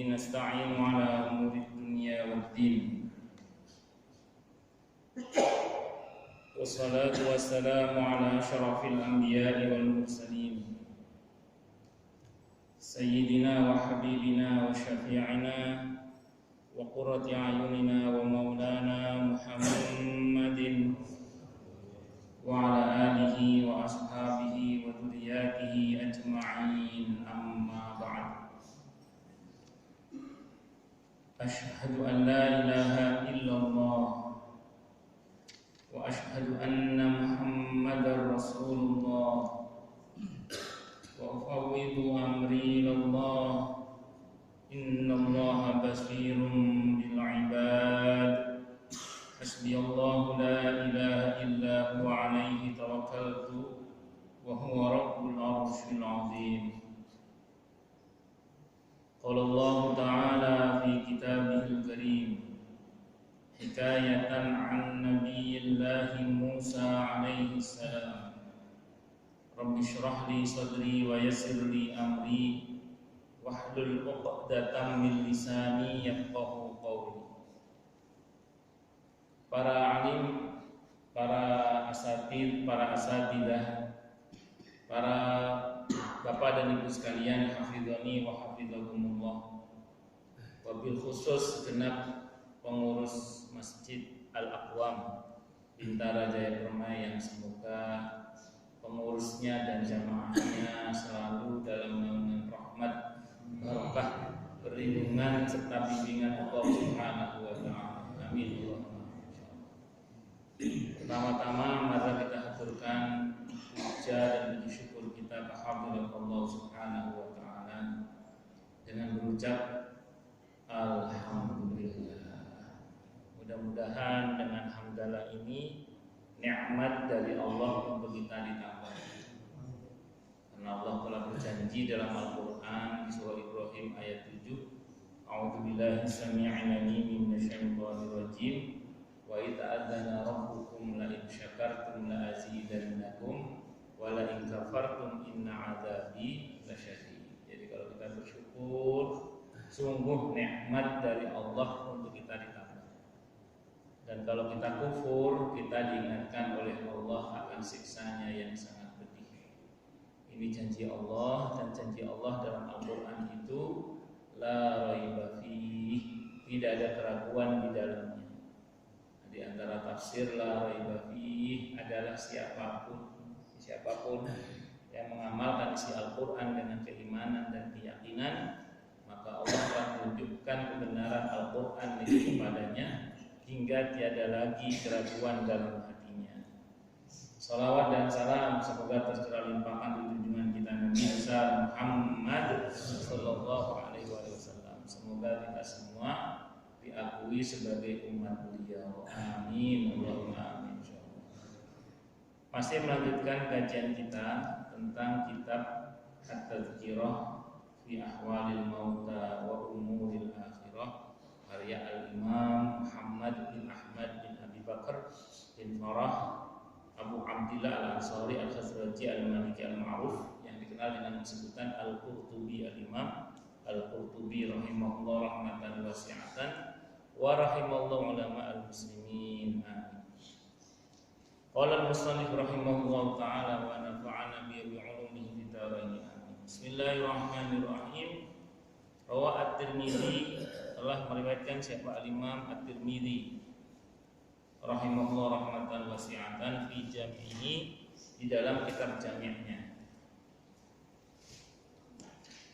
نستعين على أمور الدنيا والدين والصلاة والسلام على أشرف الأنبياء والمرسلين سيدنا وحبيبنا وشفيعنا وقرة أعيننا ومولانا محمد وعلى آله وأصحابه وذرياته أجمعين أما بعد أشهد أن لا إله إلا الله وأشهد أن محمدا رسول الله وأفوض أمري إلى الله إن الله بصير بالعباد حسبي الله لا إله إلا هو عليه توكلت وهو رب العرش العظيم قال الله تعالى في كتابه الكريم حكاية عن نبي الله موسى عليه السلام رب اشرح لي صدري ويسر لي أمري واحلل عقدة من لساني يفقهوا قولي. Para alim, para asatid, para asatidah, para bapak dan ibu sekalian, hafidhani wa hafidhakumullah. Wabil khusus segenap pengurus Masjid Al-Aqwam Bintara Jaya Permai yang semoga pengurusnya dan jamaahnya selalu dalam naungan rahmat, barakah, perlindungan serta bimbingan Allah Subhanahu wa taala. Amin. Pertama-tama mari kita haturkan puja dan puji syukur kita kehadirat Allah Subhanahu wa taala dengan berucap alhamdulillah. Mudah-mudahan dengan hamdalah ini nikmat dari Allah untuk kita ditambah. Karena Allah telah berjanji dalam Al-Qur'an di surah Ibrahim ayat 7, A'udzubillahi samii'il 'aliim minasyaitonir rajim. Wa ita'adzana rabbukum la in syakartum la azidannakum wa la in kafartum inna 'adzabi lasyadid. Jadi kalau kita bersyukur, sungguh nikmat dari Allah untuk kita ditambah. Dan kalau kita kufur, kita diingatkan oleh Allah akan siksanya yang sangat pedih. Ini janji Allah, dan janji Allah dalam Al-Qur'an itu la raiba fihi, tidak ada keraguan di dalamnya. Di antara tafsir la raiba fihi adalah siapapun yang mengamalkan isi Al-Qur'an dengan keimanan dan keyakinan, maka Allah akan menunjukkan kebenaran Al-Qur'an itu kepadanya hingga tiada lagi keraguan dalam hatinya. Salawat dan salam semoga tercurah limpahkan di junjungan kita Nabi Muhammad sallallahu alaihi wasallam. Semoga kita semua diakui sebagai umat beliau. Amin. Allahumma amin. Masih melanjutkan kajian kita tentang kitab At-Tadhkirah fi Ahwalil Mauta wa Umuril Akhirah karya Al-Imam Muhammad bin Ahmad bin Abi Bakar bin Farah Abu Abdillah Al-Ansari Al-Khazraji Al-Maliki Al-Ma'ruf yang dikenal dengan sebutan Al-Qurtubi. Al-Imam Al-Qurtubi rahimahullah rahmatan wasi'atan wa rahimallahu ulama al-muslimin. Amin. Qala al-musannif rahimahullah ta'ala wa nafa'ana bi ulumihi fid dharain. Amin. Bismillahirrahmanirrahim. Rawa At-Tirmidzi, telah meriwayatkan siapa al-Imam At-Tirmidzi rahimahullah rahmatan wasi'atan fi jami'i, di dalam kitab jami'nya.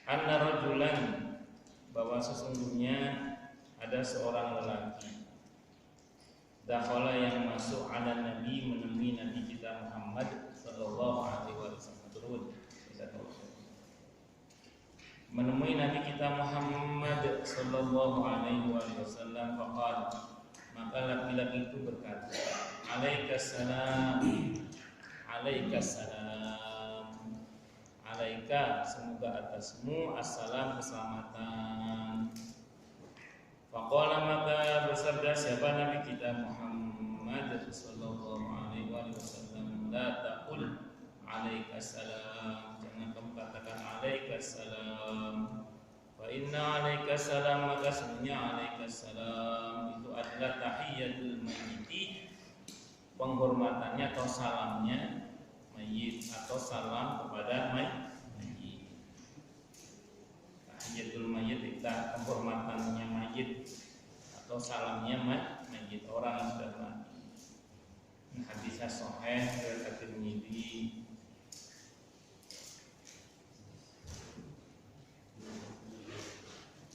Anna rajulan, bahwa sesungguhnya ada seorang lelaki dakhala yang masuk ala Nabi, menemui Nabi kita Muhammad sallallahu alaihi wasallam. Menemui Nabi kita Muhammad sallallahu alaihi wasallam. Faqala, maka laki-laki itu berkata, Alaikassalam, Alaikassalam, Alaika, semoga atasmu, assalam, keselamatan. Faqala, maka bersabda siapa Nabi kita Muhammad sallallahu alaihi wasallam, la taqul alaikassalam, jangan kamu katakan alaikassalam, Wa inna alaika salam, maka sebenarnya alaika salam itu adalah tahiyatul mayyiti, penghormatannya atau salamnya mayit atau salam kepada mayit. Tahiyatul mayyit itu penghormatannya mayit atau salamnya mayit, orang yang sudah mati. Hadisnya sahih riwayat At-Tirmidzi.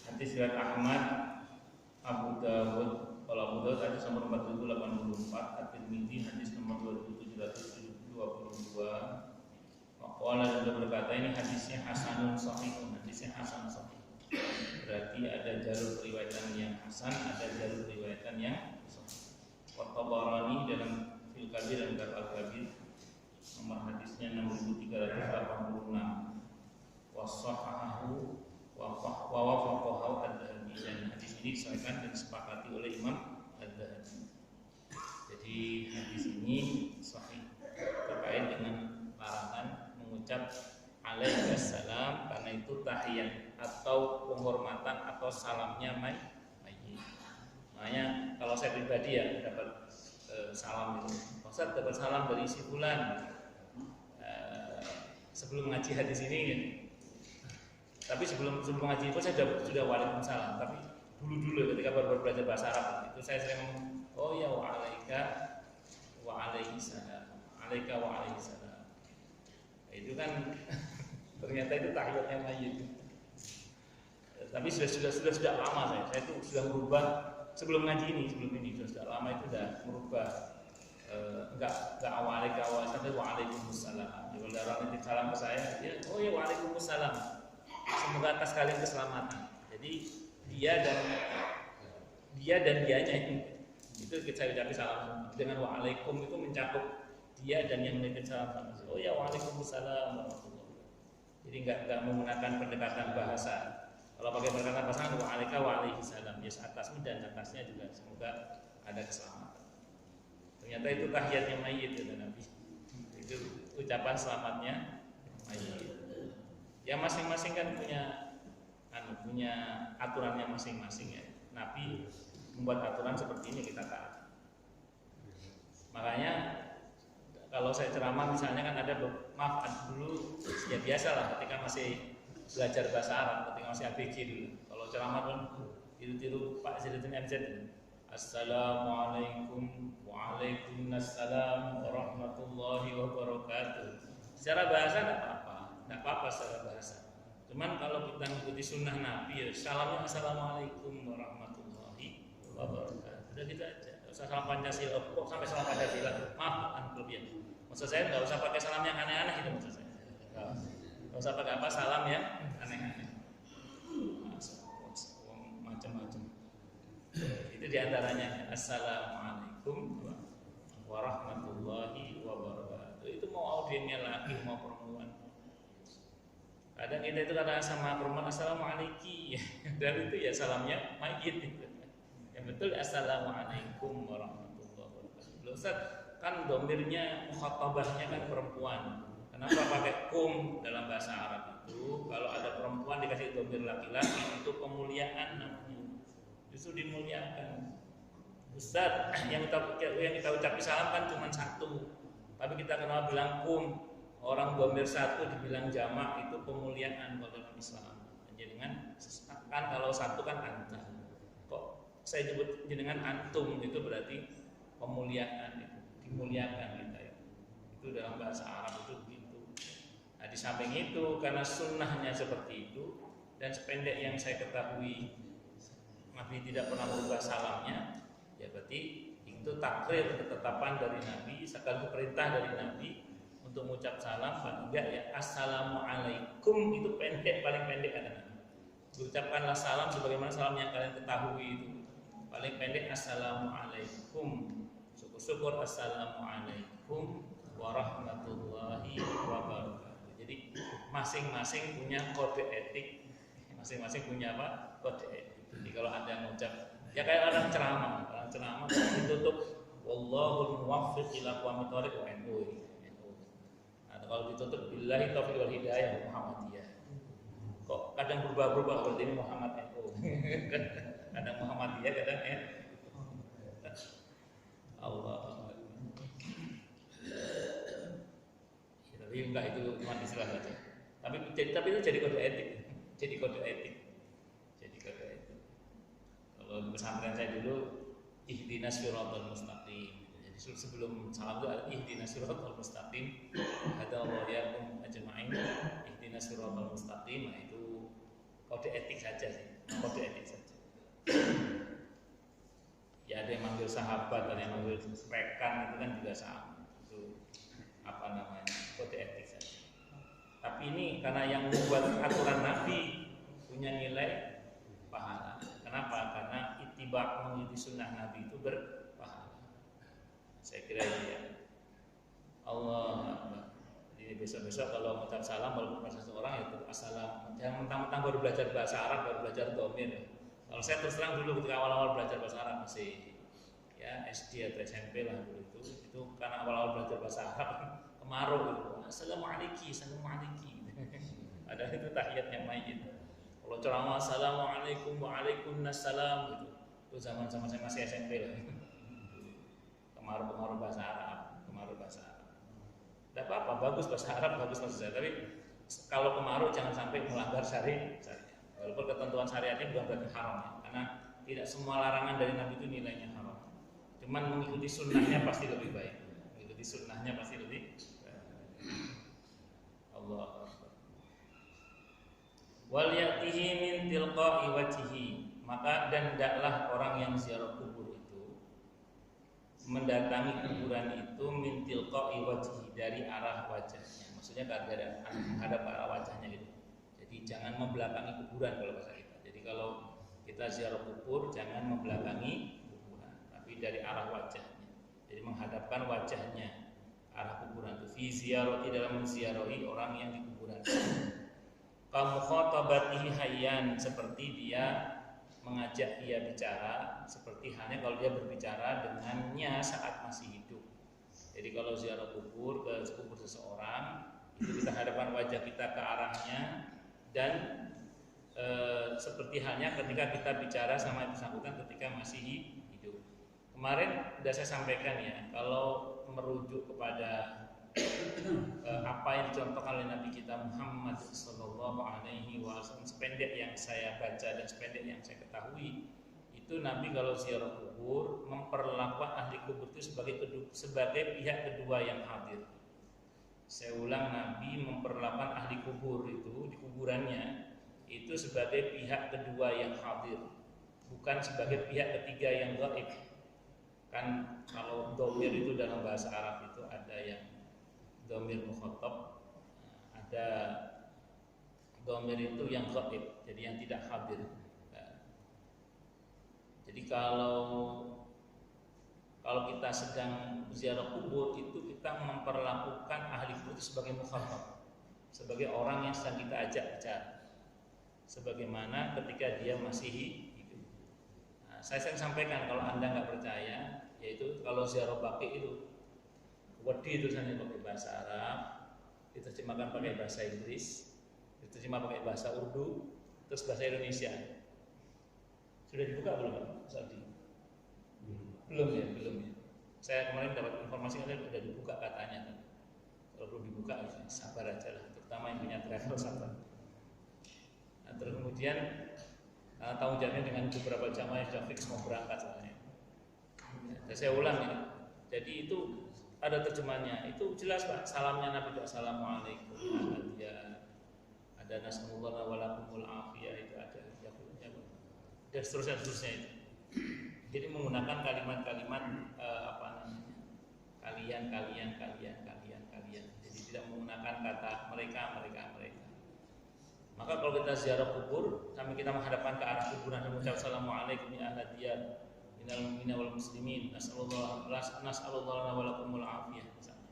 Hadis riwayat Ahmad, Abu Dawud. Kalau Abu Dawud hadis nomor 4084, At-Tirmidzi hadis nomor 2722. Maqala sudah berkata ini hadisnya hasanun sahih, hadisnya hasan sahih. Berarti ada jalur riwayatan yang hasan, ada jalur riwayatan yang sahih. At-Tabarani dalam Fil Kabir dan Al-Kabir nomor hadisnya 6386. Wasahahu wa wafaqahu Ad-Dhahabi, dan hadis ini disahihkan dan disepakati oleh Imam Ad-Dhahabi. Jadi hadis ini sahih terkait dengan larangan mengucap alaikassalam, karena itu tahiyat atau penghormatan atau salamnya mayit. Makanya kalau saya pribadi ya dapat salam itu, Ustaz dapat salam dari si fulan sebelum ngaji hadis ini ya. Tapi sebelum ngaji itu saya sudah waalaikumsalam. Tapi dulu ketika baru belajar bahasa Arab itu saya sering ngomong, oh ya wa alaika wa alaihissalam, alaika wa alaihissalam. Itu kan ternyata itu tahiyatnya mayit. Tapi sudah lama saya itu sudah berubah sebelum ngaji ini, sudah lama itu sudah merubah, enggak awalika wa waalaikumsalam. Jadi kalau orang nitip salam ke saya, dia oh ya waalaikumsalam. Semoga atas kalian keselamatan. Jadi dia dan dianya itu kita ucapkan salam dengan waalaikum, itu mencakup dia dan yang menitip salam. Oh ya waalaikumsalam warahmatullahi. Jadi enggak menggunakan pendekatan bahasa. Kalau pakai pendekatan bahasa waalika waalaikumsalam, ya atasmu dan atasnya juga semoga ada keselamatan. Ternyata itu tahiyatnya mayit ya Nabi. Itu ucapan selamatnya mayit. Ya masing-masing kan punya aturannya masing-masing ya. Nabi membuat aturan seperti ini, kita taat. Makanya kalau saya ceramah misalnya kan ada dulu ya biasalah ketika masih belajar bahasa Arab, ketika masih ABG dulu. Kalau ceramah kan tiru-tiru Pak Zainuddin MZ. Assalamualaikum waalaikumsalam warahmatullahi wabarakatuh. Secara bahasa tidak apa-apa secara bahasa. Cuman kalau kita mengikuti sunnah Nabi ya salamnya assalamualaikum warahmatullahi wabarakatuh. Udah gitu aja. Enggak usah salam Pancasila. Kok sampai salam Pancasila? Maaf, kelebihan. Maksud saya enggak usah pakai salam yang aneh-aneh itu maksud saya. Enggak usah pakai apa salam yang aneh-aneh. Macam-macam. Itu diantaranya assalamualaikum warahmatullahi wabarakatuh. Itu mau audiennya laki mau perempuan. Kadang kita itu kata sama perempuan assalamualaikum, dan itu ya salamnya mayit itu. Yang betul assalamualaikum warahmatullahi wabarakatuh. Loh Ustaz, kan domirnya mukhatabahnya kan perempuan. Kenapa pakai kum dalam bahasa Arab itu? Kalau ada perempuan dikasih domir laki-laki itu pemuliaan namanya. Justru dimuliakan. Ustaz, yang kita ucap salam kan cuma satu. Tapi kita kenal bilang kum. Orang domir satu dibilang jamak itu pemuliaan dalam Islam. Jenengan kan kalau satu kan anta. Kok saya nyebut jenengan antum itu berarti pemuliaan itu, dimuliakan kita ya. Itu dalam bahasa Arab itu begitu. Nah di samping itu karena sunnahnya seperti itu dan sependek yang saya ketahui Nabi tidak pernah merubah salamnya, ya berarti itu takrir ketetapan dari Nabi, sekaligus perintah dari Nabi untuk mengucap salam. Paling enggak ya assalamualaikum itu pendek, paling pendek adalah ucapkanlah salam sebagaimana salam yang kalian ketahui itu paling pendek assalamualaikum, syukur assalamualaikum warahmatullahi wabarakatuh. Jadi masing-masing punya kode etik, masing-masing punya apa kode etik. Jadi kalau ada yang mengucap ya kayak orang ceramah ditutup wallahul muwaffiq ila aqwamit thoriq wa NU. Kalau ditutup billahi taufiq wal hidayah Muhammadiyah. Kok kadang berubah-ubah berarti ini Muhammad NU. Kadang Muhammadiyah, kadang Allah. Ya, tapi enggak, itu cuma istilah saja. Tapi itu jadi kode etik. Jadi kode etik. Jadi kode etik. Kalau di pesantren saya dulu ihdinas siratal mustaqim. Jadi sebelum salam itu ada ihdinas siratal mustaqim. Hadallahu iyyakum ajma'in. Ihdinas siratal mustaqim. Nah, itu kode etik saja sih. Kode etik saja. Ya ada yang manggil sahabat, ada yang manggil rekan, itu kan juga sama. Itu apa namanya? Kode etik saja. Tapi ini karena yang membuat aturan Nabi punya nilai pahala. Kenapa? Karena ittiba' mengikuti sunnah Nabi itu berpahala. Saya kira itu ya. Allah. Jadi besok-besok kalau mengucap salam walaupun pada seseorang ya assalam. Jangan mentang-mentang baru belajar bahasa Arab, baru belajar dhamir. Kalau saya terus terang dulu ketika awal-awal belajar bahasa Arab masih ya SD atau SMP lah dulu itu karena awal-awal belajar bahasa Arab kemarau gitu. Assalamualaikum, ada itu tahiyatnya mayit. Kalau ceramah assalamualaikum waalaikumsalam gitu. Itu zaman saya masih SMP lah. Kemarau bahasa Arab, Tidak apa-apa, bagus bahasa Arab, bagus bahasa saya. Tapi kalau kemarau jangan sampai melanggar syariat. Walaupun ketentuan syariatnya bukan berarti haram ya, karena tidak semua larangan dari Nabi itu nilainya haram. Cuman mengikuti sunnahnya pasti lebih baik. Mengikuti sunnahnya pasti lebih baik. Allah Akbar. Wal yatihi min tilqa'i wajhihi. Maka dan hendaklah orang yang ziarah kubur itu mendatangi kuburan itu min tilqa'i wajhihi, dari arah wajahnya. Maksudnya dari menghadap ke arah wajahnya gitu. Jadi jangan membelakangi kuburan kalau bahasa kita. Jadi kalau kita ziarah kubur jangan membelakangi kuburan, tapi dari arah wajahnya. Jadi menghadapkan wajahnya arah kuburan itu. Fi ziyarati, dalam menziarahi orang yang di kuburan. Kamu khotabatihi hayyan, seperti dia mengajak dia bicara, seperti halnya kalau dia berbicara dengannya saat masih hidup. Jadi kalau ziarah kubur ke kubur seseorang, itu kita hadapkan wajah kita ke arahnya. Dan seperti halnya ketika kita bicara sama yang bersangkutan ketika masih hidup. Kemarin sudah saya sampaikan ya, kalau merujuk kepada apa yang dicontohkan oleh Nabi kita Muhammad SAW, sependek yang saya baca dan sependek yang saya ketahui, itu Nabi kalau ziarah kubur memperlakukan ahli kubur itu sebagai pihak kedua yang hadir. Saya ulang, Nabi memperlakukan ahli kubur itu di kuburannya itu sebagai pihak kedua yang hadir, bukan sebagai pihak ketiga yang gaib. Kan kalau dhamir itu dalam bahasa Arab itu ada yang dhamir mukhatab, ada dhamir itu yang gaib, jadi yang tidak hadir. Jadi kalau kita sedang ziarah kubur itu kita memperlakukan ahli kubur itu sebagai mukhatab, sebagai orang yang sedang kita ajak bicara, sebagaimana ketika dia masih hidup. Nah, saya sering sampaikan kalau Anda nggak percaya, yaitu kalau ziarah baqi itu wedi tulisannya pakai bahasa Arab, diterjemahkan pakai bahasa Inggris, diterjemah pakai bahasa Urdu, terus bahasa Indonesia. Sudah dibuka belum Pak Saldi? Belum ya. Saya kemarin dapat informasi katanya sudah dibuka katanya. Kalau belum dibuka sabar aja lah, terutama yang punya travel sabar. Nah, terus kemudian tanggung jawabnya dengan beberapa jamaah yang sudah fix mau berangkat soalnya. Ya, saya ulang ya. Jadi itu ada terjemahnya. Itu jelas Pak. Salamnya Nabi itu assalamualaikum. Ada nasrullah walakumul afiyah, itu ada. Dan seterusnya itu. Jadi menggunakan kalimat-kalimat kalian. Jadi tidak menggunakan kata mereka. Maka kalau kita ziarah kubur, sambil kita menghadapkan ke arah kuburan dan mengucap assalamualaikum ya ahla diyar minal mu'minin wal muslimin, nas'alullah wa lakumul afiyah misalnya.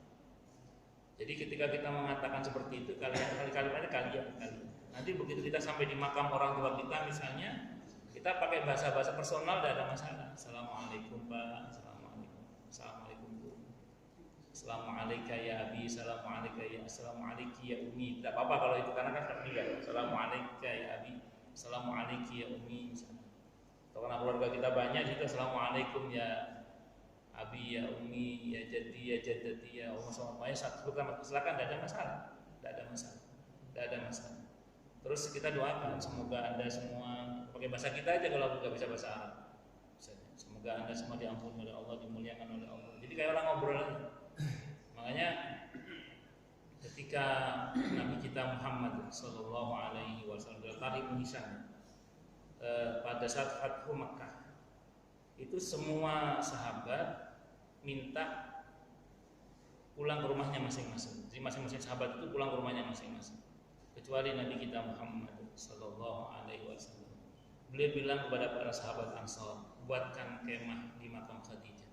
Jadi ketika kita mengatakan seperti itu, kalimatnya kalian. Nanti begitu kita sampai di makam orang tua kita misalnya, kita pakai bahasa-bahasa personal, tidak ada masalah. Assalamualaikum Pak, assalamualaikum Bu, Assalamualaikum ya abi, assalamualaikum ya, assalamualaikum ya umi. Tidak apa-apa kalau itu karena kan sudah meninggal. Assalamualaikum ya abi, assalamualaikum ya umi. Kalau karena keluarga kita banyak, kita assalamualaikum ya abi ya umi ya jadi ya jadati ya umma semuanya satu silakan, tidak ada masalah, tidak ada masalah, tidak ada masalah. Terus kita doakan semoga anda semua pakai bahasa kita aja kalau nggak bisa bahasa Arab. Semoga anda semua diampuni oleh Allah, dimuliakan oleh Allah. Jadi kayak orang ngobrol aja. Makanya ketika Nabi kita Muhammad Sallallahu Alaihi Wasallam Tarikh Hisam pada saat Fathu Makkah itu semua sahabat minta pulang ke rumahnya masing-masing. Jadi masing-masing sahabat itu pulang ke rumahnya masing-masing. Kecuali Nabi kita Muhammad Sallallahu Alaihi Wasallam. Beliau bilang kepada para sahabat Ansar, buatkan kemah di makam Khadijah.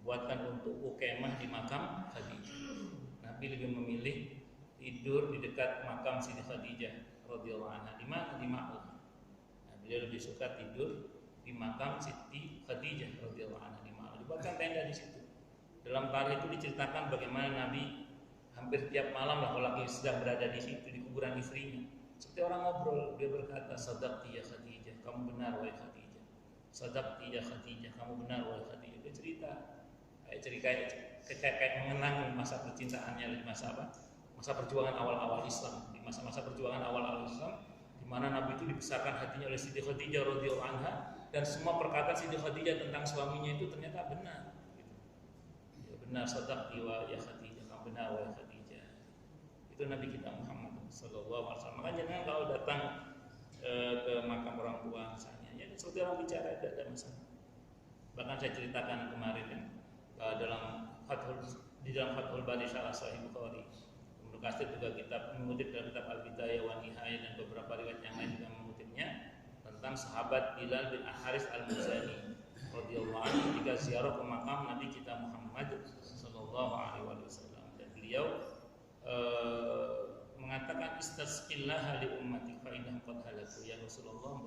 Buatkan untukku kemah di makam Khadijah. Nabi lebih memilih tidur di dekat makam Siti Khadijah radhiyallahu anha. Di mana? Di Ma'un. Nah, beliau lebih suka tidur di makam Siti Khadijah radhiyallahu anha di Ma'un. Dibuatkan tenda di situ. Dalam tarikh itu diceritakan bagaimana Nabi hampir tiap malam lah kalau lagi sedang berada di situ di kuburan istrinya. Seperti orang ngobrol, dia berkata, "Sadaqti ya Khadijah, kamu benar wahai Khadijah. Sadaqti ya Khadijah, kamu benar wahai Khadijah." Dia cerita kayak mengenang masa percintaannya di masa apa? Masa perjuangan awal-awal Islam, di masa-masa perjuangan awal-awal Islam, di mana Nabi itu dibesarkan hatinya oleh Siti Khadijah radhiyallahu anha, dan semua perkataan Siti Khadijah tentang suaminya itu ternyata benar. Gitu. Ya, benar, sadaqti wa ya Khadijah, kamu benar wahai Khadijah. Itu Nabi kita Muhammad Sallallahu Alaihi Wasallam. Makanya jangan kalau datang ke makam orang tua misalnya, ya seperti orang bicara tidak ada masalah. Bahkan saya ceritakan kemarin kan, di dalam Fathul Bari Syarah Sahih Bukhari. Ibnu Katsir juga mengutip dalam kitab Al-Bidayah wa Nihayah dan beberapa riwayat yang lain juga mengutipnya tentang sahabat Bilal bin Al-Haris Al-Muzani radhiyallahu anhu ketika ziarah ke makam Nabi kita Muhammad sallallahu alaihi wasallam, dan beliau mengatakan istasqillah li ummati fa innahum qad halaku. Ya Rasulullah,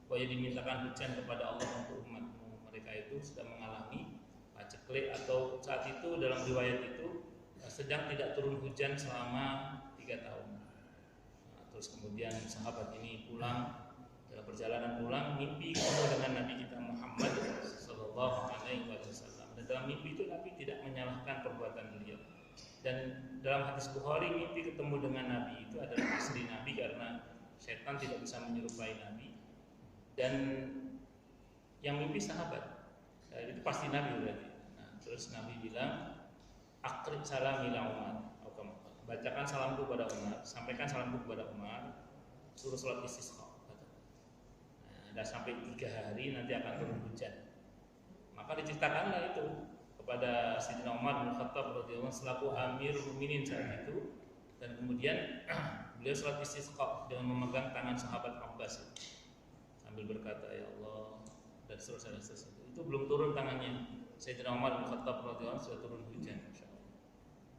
boleh dimintakan hujan kepada Allah untuk umatmu. Mereka itu sudah mengalami paceklik, atau saat itu dalam riwayat itu sedang tidak turun hujan selama 3 tahun. Nah, terus kemudian sahabat ini pulang, dalam perjalanan pulang mimpi ketemu dengan Nabi kita Muhammad sallallahu alaihi wasallam. Dan dalam mimpi itu Nabi tidak menyalahkan perbuatan beliau. Dan dalam hadis Bukhari, mimpi ketemu dengan Nabi itu adalah asli Nabi karena setan tidak bisa menyerupai Nabi. Dan yang mimpi sahabat, itu pasti Nabi berarti. Nah, terus Nabi bilang, "Aqrib salam ila Umar." Bacakan salamku kepada Umar, sampaikan salamku kepada Umar, suruh sholat istisqa. Nah, dah sampai 3 hari nanti akan turun hujan. Maka diceritakanlah itu kepada Sayyidina Umar bin Khattab radhiyallahu anhu selaku Amirul Mukminin saat itu, dan kemudian beliau sholat istisqa dengan memegang tangan sahabat Abbas sambil berkata, "Ya Allah," dan seterusnya. Itu belum turun tangannya Sayyidina Umar bin Khattab radhiyallahu anhu sudah turun hujan, insyaallah.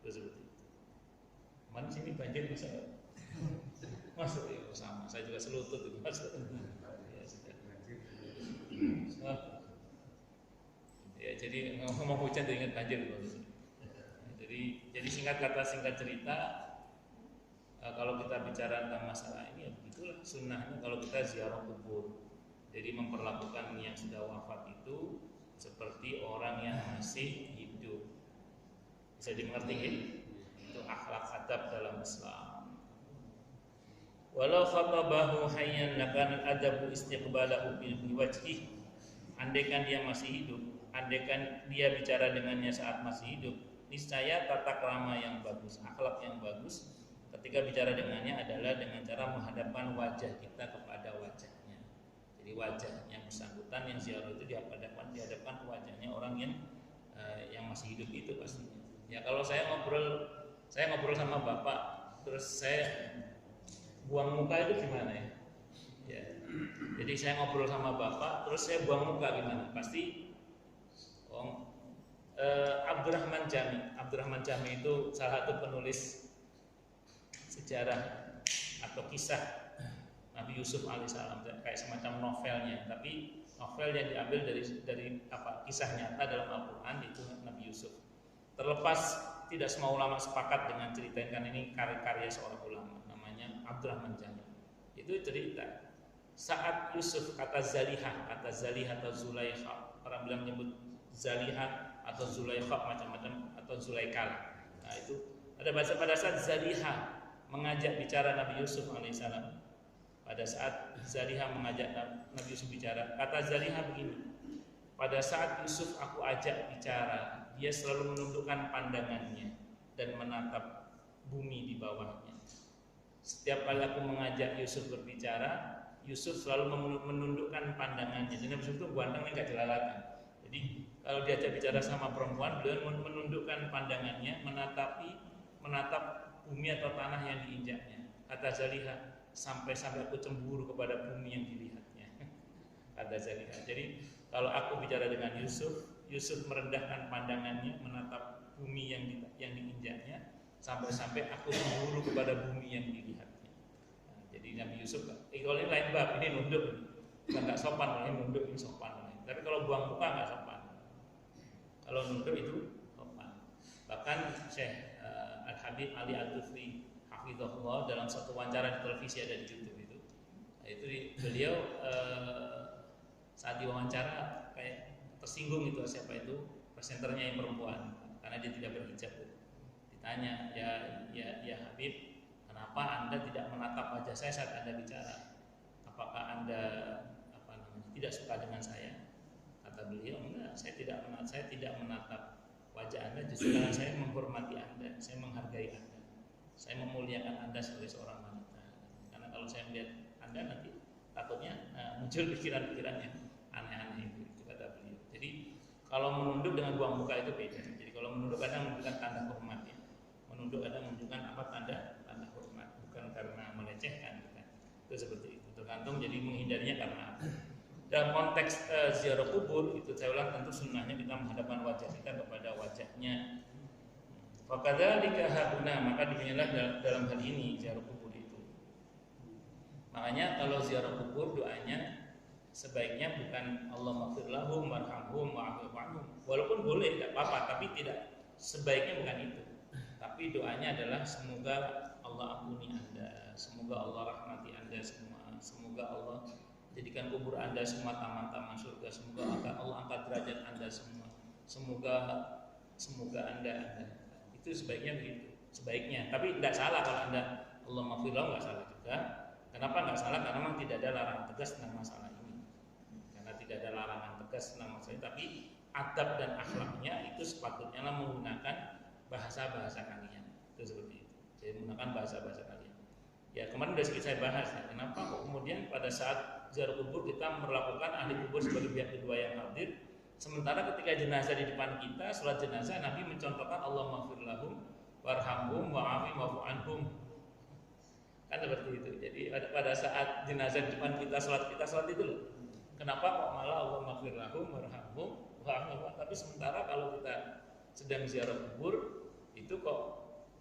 Itu seperti itu. Mana sini banjir bisa masuk ya sama. Saya juga selutut itu masuk. Ya sudah. Ya, jadi ngomong hujan teringat banjir. Jadi singkat kata singkat cerita, kalau kita bicara tentang masalah ini, ya begitulah sunnahnya kalau kita ziarah kubur. Jadi memperlakukan yang sudah wafat itu seperti orang yang masih hidup. Bisa dimengerti ya? Itu akhlak adab dalam Islam. Walau khatabahu hayyan lakana adabu istiqbalahu bi wajhihi. Andaikan dia masih hidup, andaikan dia bicara dengannya saat masih hidup, niscaya tata krama yang bagus, akhlak yang bagus ketika bicara dengannya adalah dengan cara menghadapkan wajah kita kepada wajahnya. Jadi wajah yang bersangkutan yang ziarah itu dihadapkan ke wajahnya orang yang masih hidup itu pastinya. Ya kalau saya ngobrol sama bapak, terus saya buang muka itu gimana ya? Ya. Jadi saya ngobrol sama bapak, terus saya buang muka gimana? Pasti Abdurrahman Jami itu salah satu penulis sejarah atau kisah Nabi Yusuf alaihissalam, kayak semacam novelnya, tapi novel yang diambil dari kisah nyata dalam Al-Quran, yaitu Nabi Yusuf. Terlepas tidak semua ulama sepakat dengan cerita ini, karena ini karya seorang ulama namanya Abdurrahman Jamil. Itu cerita saat Yusuf kata Zaliha atau Zulaikha, orang bilang menyebut Zaliha atau Zulaikha macam-macam atau Zulaikal. Nah itu ada bahasa pada saat Zaliha mengajak bicara Nabi Yusuf alaihissalam. Pada saat Zaliha mengajak Nabi Yusuf bicara, kata Zaliha begini, pada saat Yusuf aku ajak bicara, dia selalu menundukkan pandangannya dan menatap bumi di bawahnya. Setiap kali aku mengajak Yusuf berbicara, Yusuf selalu menundukkan pandangannya. Jadi Nabi Yusuf itu ganteng nggak jelalatan. Jadi kalau diajak bicara sama perempuan, beliau menundukkan pandangannya, menatap bumi atau tanah yang diinjaknya. Kata Zaliha, sampai aku cemburu kepada bumi yang dilihatnya. Kata Zaliha. Jadi kalau aku bicara dengan Yusuf merendahkan pandangannya, menatap bumi yang diinjaknya, sampai aku cemburu kepada bumi yang dilihatnya. Nah, jadi Nabi Yusuf, kalau ini lain bab, ini nunduk, nggak sopan, ini nunduk, ini sopan. Tapi kalau buang muka nggak sopan. Kalau nunduk itu sopan. Bahkan Syekh Al-Habib Ali Al-Tufri hafizahullah dalam satu wawancara di televisi, ada di YouTube itu. Nah, itu beliau saat diwawancara kayak tersinggung itu, siapa itu presenternya yang perempuan, karena dia tidak berhijab. Ditanya, ya Habib, kenapa Anda tidak menatap wajah saya saat Anda bicara? Apakah Anda tidak suka dengan saya? Kata beliau, enggak, saya tidak menatap wajah Anda, justru karena saya menghormati Anda, saya menghargai Anda, saya memuliakan Anda sebagai seorang wanita. Karena kalau saya melihat Anda nanti takutnya muncul pikiran-pikirannya aneh-aneh itu, kata beliau. Jadi kalau menunduk dengan buang muka itu beda. Jadi kalau menunduk kadang menunjukkan tanda hormat, ya. Menunduk kadang menunjukkan tanda hormat, bukan karena melecehkan, bukan. Itu seperti itu. Tergantung, jadi menghindarinya karena apa. Dalam konteks ziarah kubur itu saya ulang, tentu sunnahnya kita menghadapkan wajah kita kepada wajahnya. Fakadzalika hauna, maka demikianlah dalam hal ini ziarah kubur itu. Makanya kalau ziarah kubur doanya sebaiknya bukan Allahumma ighfir lahum warhamhum wa'fu anhum. Walaupun boleh, tidak apa-apa, tapi tidak, sebaiknya bukan itu. Tapi doanya adalah semoga Allah ampuni Anda, semoga Allah rahmati Anda semua, semoga Allah jadikan kubur Anda semua taman-taman surga, semoga Allah angkat derajat Anda semua, semoga Anda. Itu sebaiknya begitu, sebaiknya. Tapi tidak salah kalau Anda Allahumma ighfir lahum, nggak salah juga. Kenapa nggak salah? Karena memang tidak ada larangan tegas tentang masalah ini. Karena tidak ada larangan tegas tentang masalah ini, tapi adab dan akhlaknya itu sepatutnya menggunakan bahasa-bahasa kalian. Itu seperti itu. Jadi menggunakan bahasa-bahasa kalian. Ya kemarin sudah sedikit saya bahas ya. Kenapa kok kemudian pada saat ziarah kubur kita memperlakukan ahli kubur sebagai pihak kedua yang hadir, sementara ketika jenazah di depan kita, sholat jenazah, Nabi mencontohkan Allahumma ighfir lahum warhamhum wa'fu anhum. Kan seperti itu. Jadi pada saat jenazah di depan kita sholat itu loh. Kenapa kok malah Allahumma ighfir lahum warhamhum wa'fu, tapi sementara kalau kita sedang ziarah kubur itu kok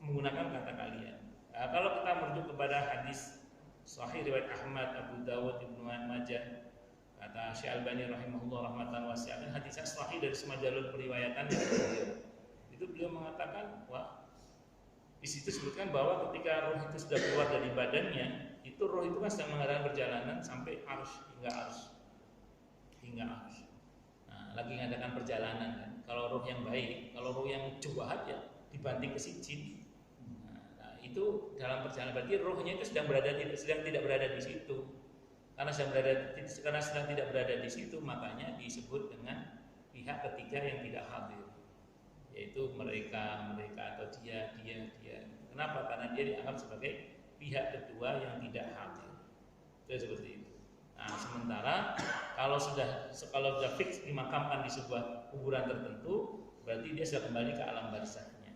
menggunakan kata kalian. Nah, kalau kita merujuk kepada hadis sahih riwayat Ahmad, Abu Dawud, Ibnu Majah, kata Syekh Albani rahimahullah rahmatan wasi'ah, hadisnya sahih dari semua jalur periwayatan dari beliau. Itu beliau mengatakan, di situ sebutkan bahwa ketika roh itu sudah keluar dari badannya, itu roh itu kan sedang mengadakan perjalanan sampai arsh, hingga arsh. Nah, lagi mengadakan perjalanan kan. Kalau roh yang baik, kalau roh yang jahat ya dibanting ke sijil. Nah, itu dalam perjalanan, berarti rohnya itu sedang tidak berada di situ. Karena sedang tidak berada di situ, makanya disebut dengan pihak ketiga yang tidak hadir, yaitu mereka atau dia. Kenapa? Karena dia dianggap sebagai pihak kedua yang tidak hadir. Itu seperti itu. Nah, sementara kalau sudah fix dimakamkan di sebuah kuburan tertentu, berarti dia sudah kembali ke alam barzahnya.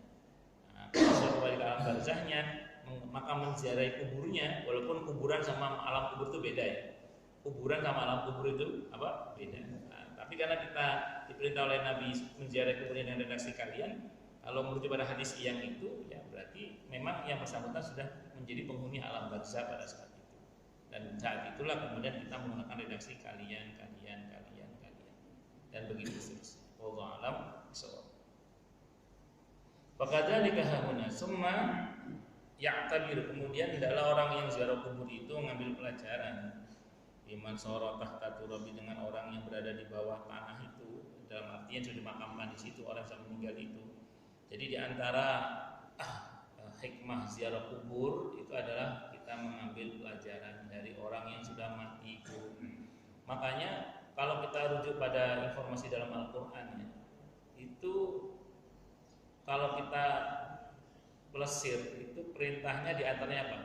Nah, kalau sudah kembali ke alam barzahnya, maka menziarahi kuburnya, walaupun kuburan sama alam kubur itu beda ya. Kuburan sama alam kubur itu beda. Nah, tapi karena kita diperintah oleh Nabi menziarahi kuburnya dengan redaksi kalian, kalau merujuk pada hadis yang itu, ya berarti memang yang bersangkutan sudah menjadi penghuni alam barzah pada saat itu. Dan Dan saat itulah kemudian kita menggunakan redaksi kalian dan begitu seterusnya. Wallahu a'lam bishawab. Fakadzalika hauna summa ya'tabir, kemudian adalah orang yang ziarah kubur itu mengambil pelajaran iman soro tahta turabi, dengan orang yang berada di bawah tanah itu, dalam artian sudah dimakamkan di situ orang yang meninggal itu. Jadi di antara hikmah ziarah kubur itu adalah kita mengambil pelajaran dari orang yang sudah mati itu. Makanya kalau kita rujuk pada informasi dalam Al-Qur'an ya, itu kalau kita plesir itu perintahnya di antaranya apa?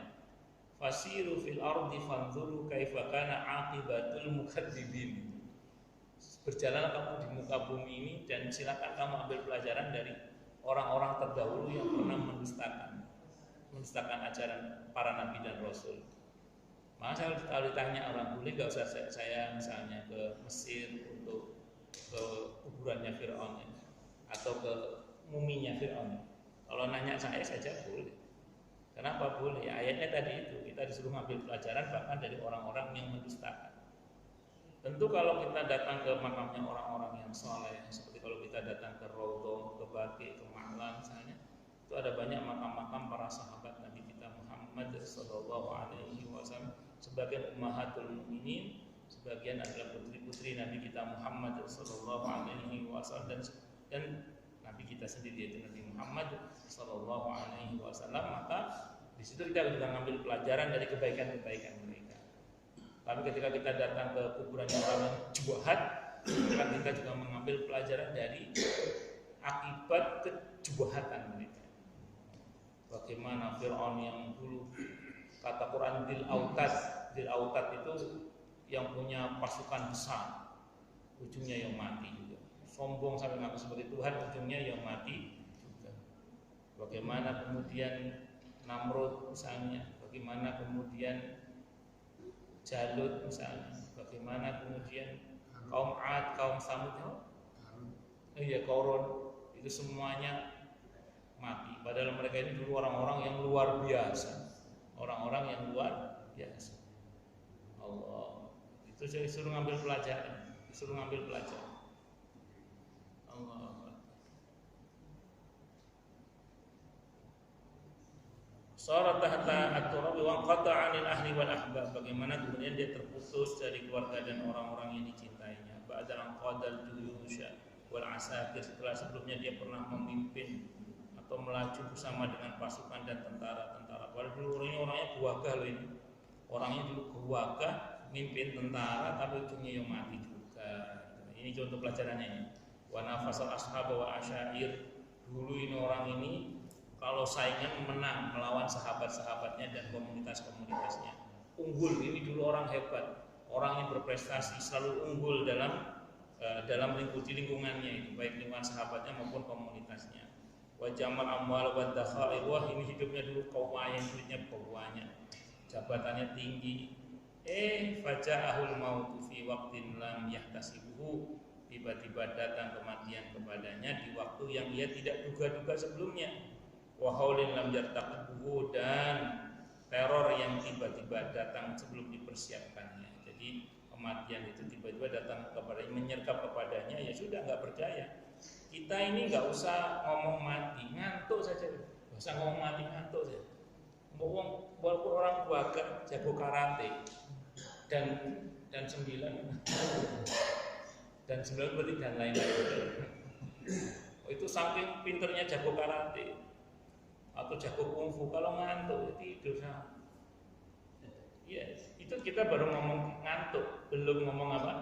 Fasiru fil ardi fanzuru kaifa kana aqibatul mukadzibin. Berjalanlah kamu di muka bumi ini dan silakan kamu ambil pelajaran dari orang-orang terdahulu yang pernah mendustakan ajaran para nabi dan rasul. Maka kalau ditanya orang, boleh nggak usah saya misalnya ke Mesir untuk ke kuburannya Fir'aun atau ke muminya Fir'aun? Kalau nanya saya saja boleh. Kenapa boleh? Ya, ayatnya tadi itu kita disuruh ngambil pelajaran bahkan dari orang-orang yang mendustakan. Tentu kalau kita datang ke makamnya orang-orang yang soleh, seperti kalau kita datang ke Raudhah, ke Baqi, ke Ma'lan misalnya, itu ada banyak makam-makam para sahabat Nabi kita Muhammad sallallahu alaihi wasallam. Sebagian ummahatul mukminin, sebagian adalah putri-putri Nabi kita Muhammad sallallahu alaihi wasallam dan Nabi kita sendiri yaitu Nabi Muhammad sallallahu alaihi wasallam. Maka di situ kita juga mengambil pelajaran dari kebaikan-kebaikan mereka. Tapi ketika kita datang ke kuburan orang yang jahat, kita juga mengambil pelajaran dari akibat kejahatan mereka. Bagaimana Fir'aun yang dulu kata Quran dil autat itu yang punya pasukan besar, ujungnya yang mati juga. Sombong sampai mengaku sebagai Tuhan, ujungnya yang mati juga. Bagaimana kemudian Namrud misalnya, bagaimana kemudian Jalut misalnya, bagaimana kemudian kaum Ad, kaum Samud, Korun, itu semuanya mati. Padahal mereka ini dulu orang-orang yang luar biasa, orang-orang yang luar biasa. Allah, itu saya disuruh ngambil pelajaran, Allah. Sarat tahta at-turab wa qata'a 'anil ahli wal ahbab. Bagaimana kemudian dia terputus dari keluarga dan orang-orang yang dicintainya. Ba'da an qadal juyusha wal asakir, setelah sebelumnya dia pernah memimpin atau melaju bersama dengan pasukan dan tentara-tentara. Padahal dulu orangnya gagah loh ini. Orangnya dulu gagah, mimpin tentara tapi ujungnya yang mati juga. Ini contoh pelajarannya ini. Wa nafasal ashab wa asyair. Dulu ini orang ini kalau saingan menang melawan sahabat-sahabatnya dan komunitas-komunitasnya, unggul. Ini dulu orang hebat, orang yang berprestasi, selalu unggul dalam lingkungannya itu, baik lingkungan sahabatnya maupun komunitasnya. Wa jamal amwal wa dakhair, wah ini hidupnya dulu kaya, duitnya banyak, jabatannya tinggi. Faja'ahul mautu fi waqtin lam yahtasibuhu, tiba-tiba datang kematian kepadanya di waktu yang ia tidak duga-duga sebelumnya. Wa haulin lam yartaqibuhu, dan teror yang tiba-tiba datang sebelum dipersiapkannya. Jadi kematian itu tiba-tiba datang kepadanya, menyergap kepadanya, ya sudah nggak percaya. Kita ini nggak usah ngomong mati, ngantuk saja. Nggak usah ngomong mati, ngantuk saja. Walaupun orang gagah, jago karate dan 9 berarti dan lain-lain. Itu saking pinternya jago karate atau jago kungfu, kalau ngantuk tidur sama. Ya, itu kita baru ngomong ngantuk, belum ngomong apa?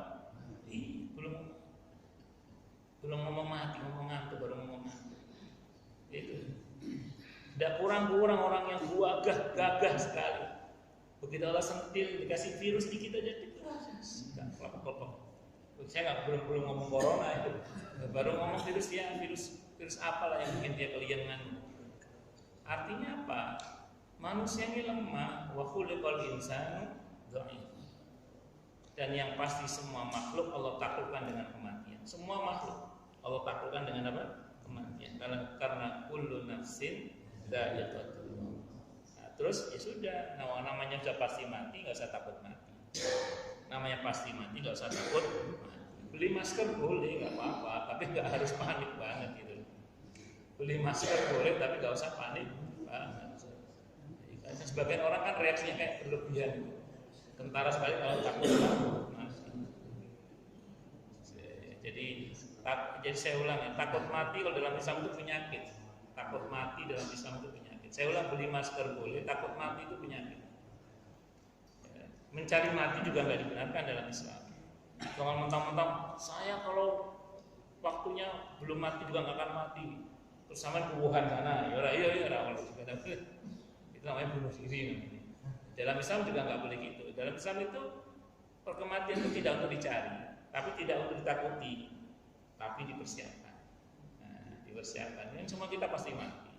Belum ngomong mati, ngomong ngantuk, baru ngomong ngantuk. Itu. Tidak kurang-kurang orang yang gagah sekali. Begitu Allah sentil, dikasih virus dikit aja, saya belum ngomong corona itu, baru ngomong virus apalah yang bikin dia keliangan. Artinya apa? Manusia ini lemah, wa khuliqal insanu dha'if. Dan yang pasti semua makhluk Allah taklukkan dengan kematian. Semua makhluk Allah taklukkan dengan apa? Kematian. Karena kullu nafsin dha'iqatul maut. terus ya sudah, namanya sudah pasti mati, nggak usah takut mati. Namanya pasti mati, nggak usah takut mati. Beli masker boleh, nggak apa-apa, tapi nggak harus panik banget gitu. Beli masker boleh, tapi nggak usah panik banget. Sebagian orang kan reaksinya kayak berlebihan gitu. Tentara sekali kalau takut mati. Jadi saya ulang ya, takut mati kalau dalam Islam itu penyakit. Takut mati dalam Islam itu penyakit. Saya ulang, beli masker boleh, takut mati itu penyakit. Mencari mati juga nggak dibenarkan dalam Islam. Jangan mentang-mentang saya kalau waktunya belum mati juga nggak akan mati. Terus sama ke Wuhan sana, iya kalau juga itu namanya bunuh diri. Dalam Islam juga nggak boleh gitu. Dalam Islam itu kematian itu tidak untuk dicari, tapi tidak untuk ditakuti, tapi dipersiapkan. Nah, dipersiapkan. Yang semua kita pasti mati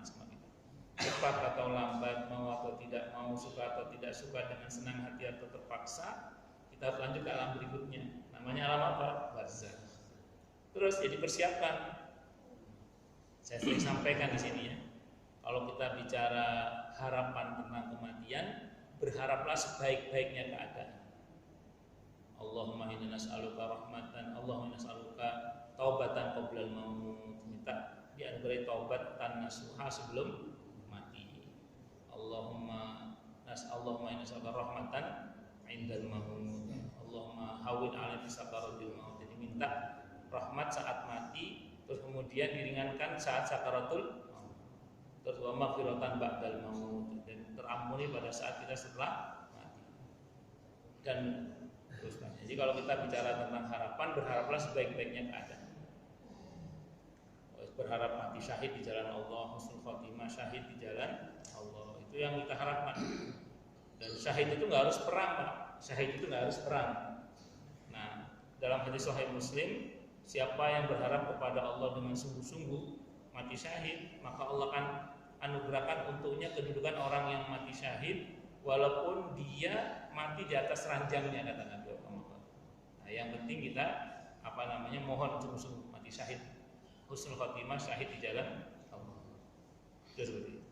semua kita. Cepat atau lambat, mau atau tidak mau, suka atau tidak suka, dengan senang hati atau terpaksa, kita harus lanjut ke alam berikutnya. Namanya alam apa? Barzakh. Terus jadi persiapkan. Saya sering sampaikan di sini ya. Kalau kita bicara harapan tentang kematian, berharaplah sebaik-baiknya keadaan. Allahumma inna nas'aluka rahmatan, Allahumma inna nas'aluka taubatan qoblal maut. Minta dianugerahi taubat tan nasuha sebelum mati. Allahumma inna nas'aluka rahmatan indal maut. Allahumma hawwin 'alaina sakaratul maut. Jadi minta rahmat saat mati, terus kemudian diringankan saat sakaratul maut. Terus wa maghfiratan ba'dal maut, dan terampuni pada saat kita setelah mati. Dan teruskan. Jadi kalau kita bicara tentang harapan, berharaplah sebaik-baiknya keadaan. Berharap mati syahid di jalan Allah, husnul khotimah syahid di jalan Allah, itu yang kita harapkan. Dan syahid itu nggak harus perang, Pak. Syahid itu nggak harus perang. Nah, dalam hadis Sahih Muslim, siapa yang berharap kepada Allah dengan sungguh-sungguh mati syahid, maka Allah akan anugerahkan untuknya kedudukan orang yang mati syahid, walaupun dia mati di atas ranjangnya, kata Nabi Muhammad. Nah, yang penting kita mohon sungguh-sungguh mati syahid, husnul khotimah syahid di jalan Allah. Seperti itu.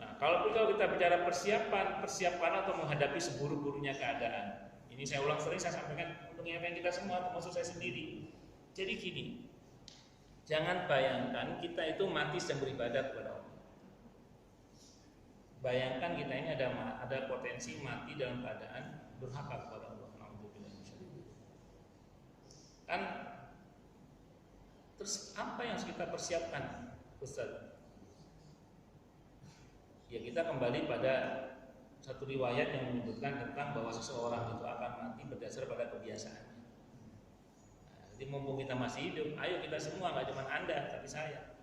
Nah, kalau kita bicara persiapan atau menghadapi seburuk-buruknya keadaan, ini saya ulang sering saya sampaikan untuk mengingatkan kita semua, termasuk saya sendiri. Jadi gini, jangan bayangkan kita itu mati sedang beribadah kepada Allah. Bayangkan kita ini ada potensi mati dalam keadaan durhaka kepada Allah. Kan terus apa yang harus kita persiapkan, Ustaz? Ya kita kembali pada satu riwayat yang menyebutkan tentang bahwa seseorang itu akan mati berdasar pada kebiasaan. Nah, jadi mumpung kita masih hidup, ayo kita semua, nggak cuma Anda tapi saya,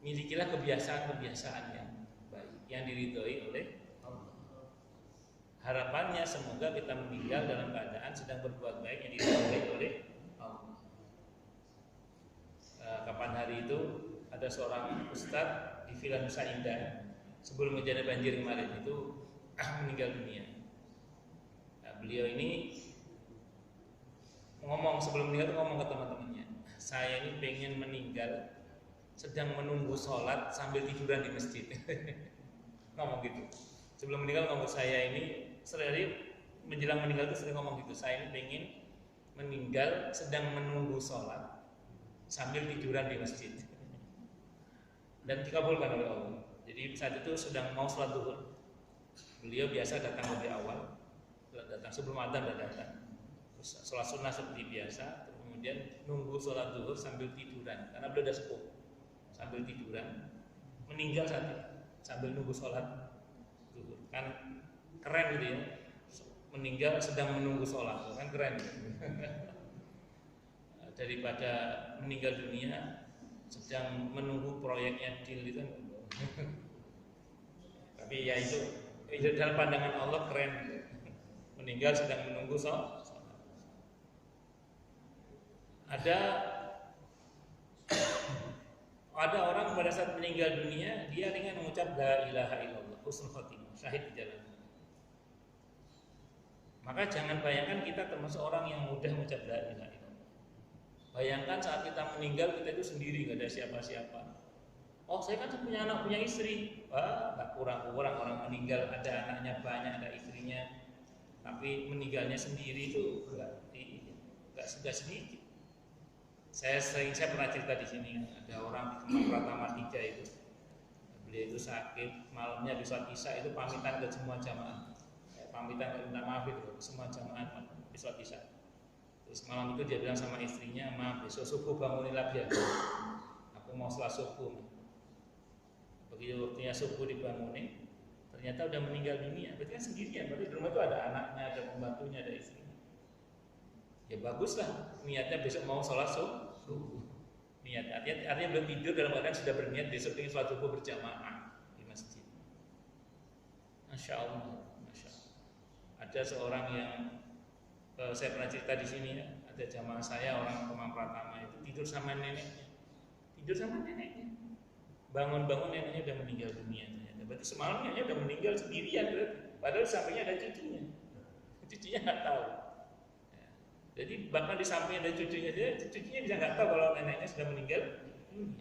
milikilah kebiasaan-kebiasaan yang baik, yang diridhoi oleh Allah. Harapannya semoga kita meninggal dalam keadaan sedang berbuat baik yang diridhoi oleh Allah. Kapan hari itu ada seorang ustadz di Villa Nusa Indah sebelum kejadian banjir kemarin itu meninggal dunia. Nah, beliau ini sebelum meninggal ngomong ke teman-temannya, saya ini pengen meninggal sedang menunggu sholat sambil tiduran di masjid. Ngomong gitu. Sebelum meninggal ngomong, saya ini sering menjelang meninggal itu sering ngomong gitu, saya ini pengen meninggal sedang menunggu sholat sambil tiduran di masjid. Dan dikabulkan oleh Allah. Jadi saat itu sedang mau sholat zuhur. Beliau biasa datang lebih awal, sebelum adzan dan datang. Terus sholat sunnah seperti biasa, terus kemudian nunggu sholat zuhur sambil tiduran, karena beliau udah sepuh. Sambil tiduran, meninggal saat itu, sambil nunggu sholat zuhur. Kan keren gitu ya, meninggal sedang menunggu sholat, kan keren. Daripada meninggal dunia sedang menunggu proyeknya deal itu. Tapi ya itu dalam pandangan Allah keren. Meninggal sedang menunggu sholat. Ada orang pada saat meninggal dunia dia dengan mengucap la ilaha illallah, husnul khotimah, syahid di jalan. Maka jangan bayangkan kita termasuk orang yang mudah mengucap la ilaha illallah. Bayangkan saat kita meninggal kita itu sendiri, nggak ada siapa-siapa. Oh saya kan punya anak, punya istri. Wah, nggak kurang-kurang orang meninggal ada anaknya banyak, ada istrinya, tapi meninggalnya sendiri itu nggak sedikit. Saya pernah cerita di sini, ada orang di Kemang Pratama 3 itu, beliau itu sakit, malamnya di sholat isya itu pamitan ke semua jamaah, pamitan minta maaf itu ke semua jamaah di sholat isya. Terus malam itu dia bilang sama istrinya, maaf besok subuh bangunin lagi ya, aku mau sholat subuh. Begitu waktunya subuh dibangunin, ternyata udah meninggal dunia. Berarti kan sendirian, berarti di rumah itu ada anaknya, ada pembantunya, ada istrinya. Ya baguslah niatnya besok mau sholat subuh. Niat artinya belum tidur dalam keadaan sudah berniat besok ingin sholat subuh berjamaah di masjid. Masya Allah, Masya Allah. Ada seorang yang saya pernah cerita di sini ya, ada jamaah saya orang Kemang Pratama itu tidur sama neneknya, bangun-bangun neneknya udah meninggal dunia. Berarti semalam neneknya udah meninggal sendirian, padahal sampingnya ada cucunya nggak tahu. Jadi bahkan di samping ada cucunya bisa nggak tahu kalau neneknya sudah meninggal dunia.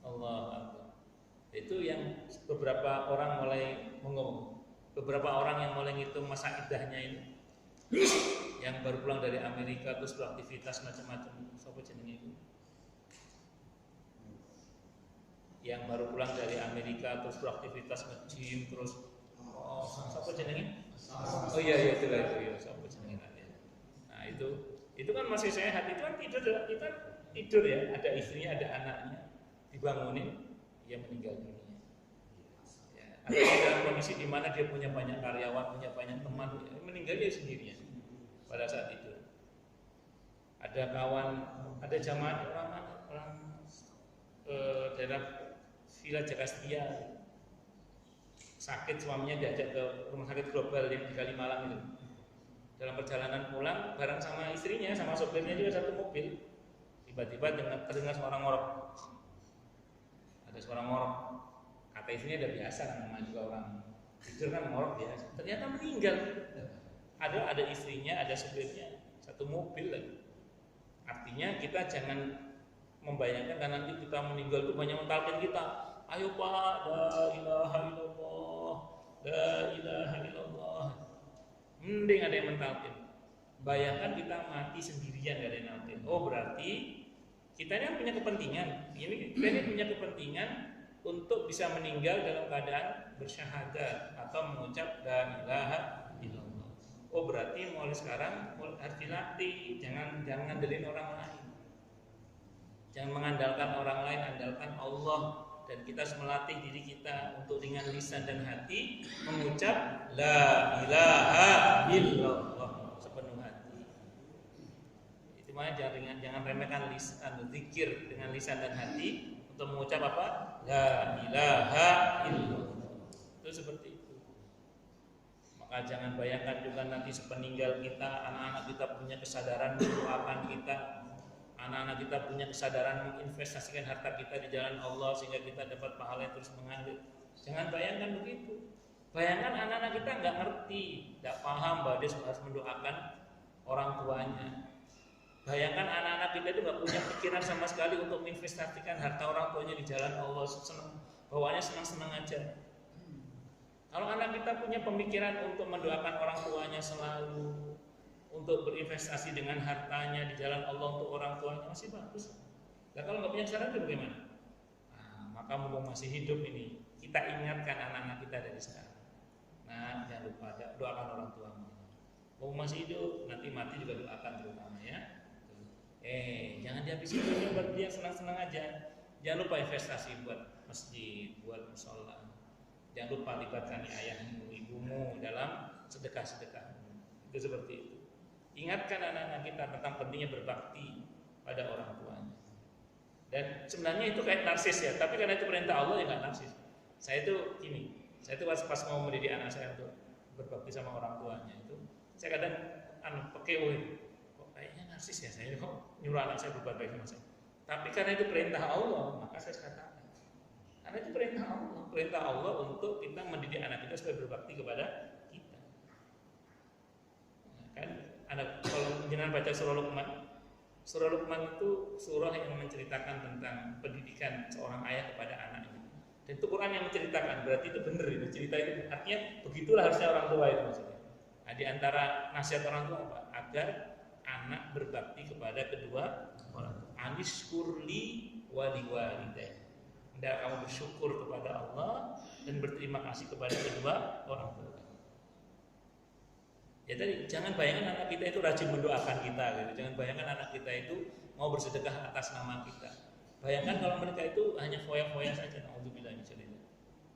Allah Akbar. Itu yang beberapa orang yang mulai ngitung masa iddahnya ini, yang baru pulang dari Amerika terus beraktivitas macam-macam. Siapa jenenge itu? Yang baru pulang dari Amerika terus beraktivitas nge-gym terus siapa jenenge? Oh iya itu siapa jenenge? Nah itu kan masih sehat, itu kan tidur ya, ada istrinya, ada anaknya, dibangunin, dia meninggal dunia. Ya, artinya dalam kondisi di mana dia punya banyak karyawan, punya banyak teman, meninggal dia sendirian pada saat itu. Ada kawan, ada jamaah orang daerah Villa Jakastia, sakit suaminya diajak ke rumah sakit global yang di Kalimalang itu. Dalam perjalanan pulang bareng sama istrinya, sama sopirnya juga satu mobil, tiba-tiba terdengar suara ngorok. Ada suara ngorok. Kata istrinya udah biasa, namanya juga orang tidur kan ngorok biasa. Ternyata meninggal. Ada istrinya, ada sopirnya, satu mobil lagi. Artinya kita jangan membayangkan kan nanti kita meninggal itu banyak mentalkan kita. Ayo Pak, la ilaha illallah, la ilaha illallah. Mending ada yang mentalkin. Bayangkan kita mati sendirian gak ada yang mentalkin. Oh berarti kita ini punya kepentingan. Kita ini punya kepentingan untuk bisa meninggal dalam keadaan bersyahadat atau mengucap la ilaha illallah. Oh berarti mulai sekarang harus dilatih. Jangan ngandelin orang lain. Jangan mengandalkan orang lain, andalkan Allah. Dan kita harus melatih diri kita untuk dengan lisan dan hati mengucap la ilaha illallah sepenuh hati. Itu makanya jangan remehkan lisan, zikir dengan lisan dan hati untuk mengucap apa? La ilaha illallah. Itu seperti itu. Maka jangan bayangkan juga nanti sepeninggal kita, anak-anak kita punya kesadaran mendoakan kita. Anak-anak kita punya kesadaran menginvestasikan harta kita di jalan Allah sehingga kita dapat pahala yang terus mengalir. Jangan bayangkan begitu. Bayangkan anak-anak kita nggak ngerti, nggak paham bahwa dia harus mendoakan orang tuanya. Bayangkan anak-anak kita itu nggak punya pikiran sama sekali untuk menginvestasikan harta orang tuanya di jalan Allah. Bawaannya senang-senang aja. Kalau anak kita punya pemikiran untuk mendoakan orang tuanya selalu, untuk berinvestasi dengan hartanya di jalan Allah untuk orang tuanya, masih bagus. Nah kalau nggak punya kesadaran itu bagaimana? Nah, maka mumpung masih hidup ini, kita ingatkan anak-anak kita dari sekarang. Nah jangan lupa doakan orang tuamu. Mumpung masih hidup, nanti mati juga doakan terutama ya. Jangan dihabisin dunia buat dia senang-senang aja. Jangan lupa investasi buat masjid, buat musola. Jangan lupa libatkan ayahmu, ibumu dalam sedekah-sedekah. Itu seperti itu. Ingatkan anak-anak kita tentang pentingnya berbakti pada orang tuanya. Dan sebenarnya itu kayak narsis ya, tapi karena itu perintah Allah ya nggak narsis. Saya itu pas mau mendidik anak saya untuk berbakti sama orang tuanya itu, saya kadang kok kayaknya narsis ya saya kok nyuruh anak saya berbuat baik sama saya. Tapi karena itu perintah Allah, maka saya katakan. Karena itu perintah Allah untuk kita mendidik anak kita supaya berbakti kepada kita. Nah, kan kalau jenengan baca surah Luqman, Surah Luqman itu surah yang menceritakan tentang pendidikan seorang ayah kepada anaknya. Dan itu Quran yang menceritakan, berarti itu benar itu cerita itu. Artinya begitulah harusnya orang tua itu maksudnya. Nah, di antara nasihat orang tua apa? Agar anak berbakti kepada kedua orang tua. Anishkurli wali walidayya. Hendaklah kamu bersyukur kepada Allah dan berterima kasih kepada kedua orang tua. Ya tadi, jangan bayangkan anak kita itu rajin mendoakan kita gitu. Jangan bayangkan anak kita itu mau bersedekah atas nama kita. Bayangkan kalau mereka itu hanya foya-foya saja. Nauzubillah min dzalik.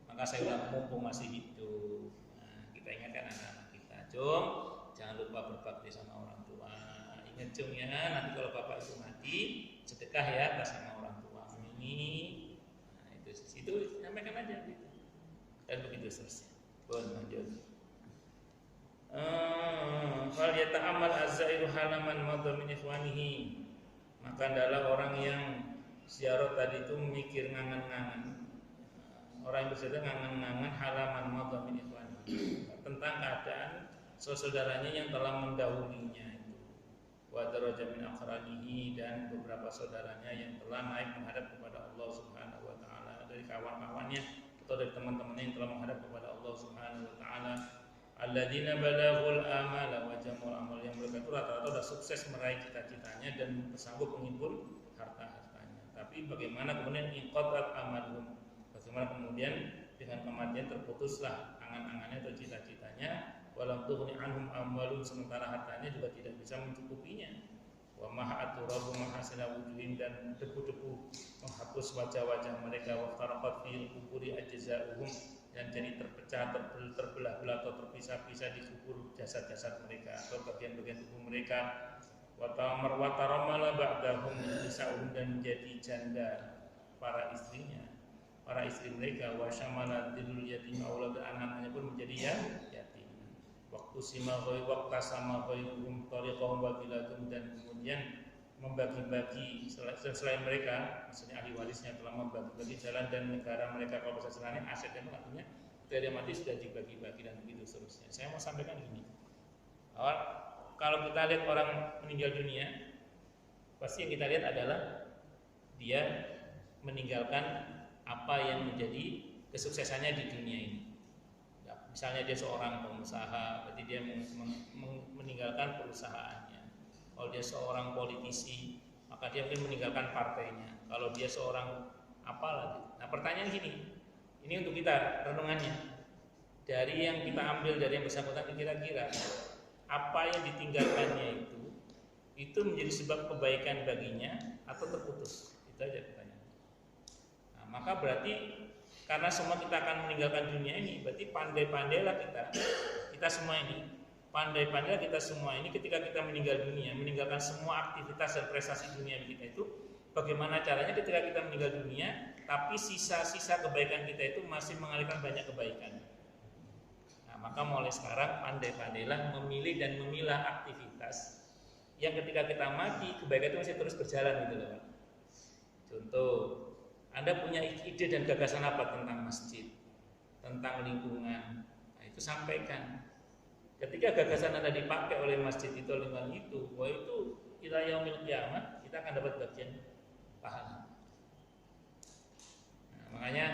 Maka saya ulang, mumpung masih hidup. Nah, kita ingatkan anak-anak kita, Jom, jangan lupa berbakti sama orang tua. Ingat Jom ya, nanti kalau bapak itu mati, sedekah ya atas nama orang tua. Ini, nah itu sampaikan aja gitu. Dan begitu seterusnya. Lanjut. Fal yata'ammal az-zairu halaman madha min ikhwanihi. Maka adalah orang yang ziarah tadi itu mikir ngangen-ngangen. Orang yang bersedekah ngangen-ngangen halaman madha min ikhwanihi, tentang keadaan saudaranya yang telah mendahulinya itu. Wa daraja min aqranihi, dan beberapa saudaranya yang telah naik menghadap kepada Allah Subhanahu wa taala, dari kawan-kawannya atau dari teman-temannya yang telah menghadap kepada Allah Subhanahu wa taala. Alladzina balaghul amala wa jamul amal, yang mereka itu rata-rata sudah sukses meraih cita-citanya dan bersanggup mengimpun harta-hartanya. Tapi bagaimana kemudian inqatat amalhum? Bagaimana kemudian dengan kematian terputuslah angan-angannya atau cita-citanya. Walam tughni anhum amwalum, sementara hartanya juga tidak bisa mencukupinya. Wa maha'aturabu mahasina wujuhim, dan debu-debu menghapus wajah-wajah mereka. Wa faraqat fil quburi ajza'uhum, dan jadi terpecah, terbelah-belah atau terpisah-pisah di kubur jasad-jasad mereka atau bagian-bagian tubuh mereka. Wataramala ba'dahum nisa'uhum, dan menjadi janda para istrinya, para istri mereka. Wa syamala dilul yatim aulad, anak-anaknya pun menjadi yatim. Waktu sama ghairuhum tariqahum wa biladum, dan kemudian membagi-bagi selain mereka, maksudnya ahli warisnya telah membagi-bagi jalan dan negara mereka. Kalau bahasa Selain aset itu artinya ketika dia mati sudah dibagi-bagi dan begitu seterusnya. Saya mau sampaikan gini, kalau kita lihat orang meninggal dunia, pasti yang kita lihat adalah dia meninggalkan apa yang menjadi kesuksesannya di dunia ini. Misalnya dia seorang pengusaha, berarti dia meninggalkan perusahaannya. Kalau dia seorang politisi, maka dia mungkin meninggalkan partainya. Kalau dia seorang apalah gitu. Nah, pertanyaan gini, ini untuk kita renungannya. Dari yang kita ambil dari yang bersangkutan, kira-kira apa yang ditinggalkannya itu menjadi sebab kebaikan baginya atau terputus? Itu aja pertanyaan. Nah, maka berarti karena semua kita akan meninggalkan dunia ini, berarti pandai-pandailah kita semua ini. Pandai-pandailah kita semua ini ketika kita meninggal dunia, meninggalkan semua aktivitas dan prestasi dunia kita itu, bagaimana caranya ketika kita meninggal dunia, tapi sisa-sisa kebaikan kita itu masih mengalirkan banyak kebaikan. Nah, maka mulai sekarang pandai-pandailah memilih dan memilah aktivitas yang ketika kita mati, kebaikan itu masih terus berjalan gitu loh. Contoh, Anda punya ide dan gagasan apa tentang masjid, tentang lingkungan, nah itu sampaikan. Ketika gagasan Anda dipakai oleh masjid itu, lingkungan itu, wah itu ila yaumil qiyamah kita akan dapat bagian pahala. Nah, makanya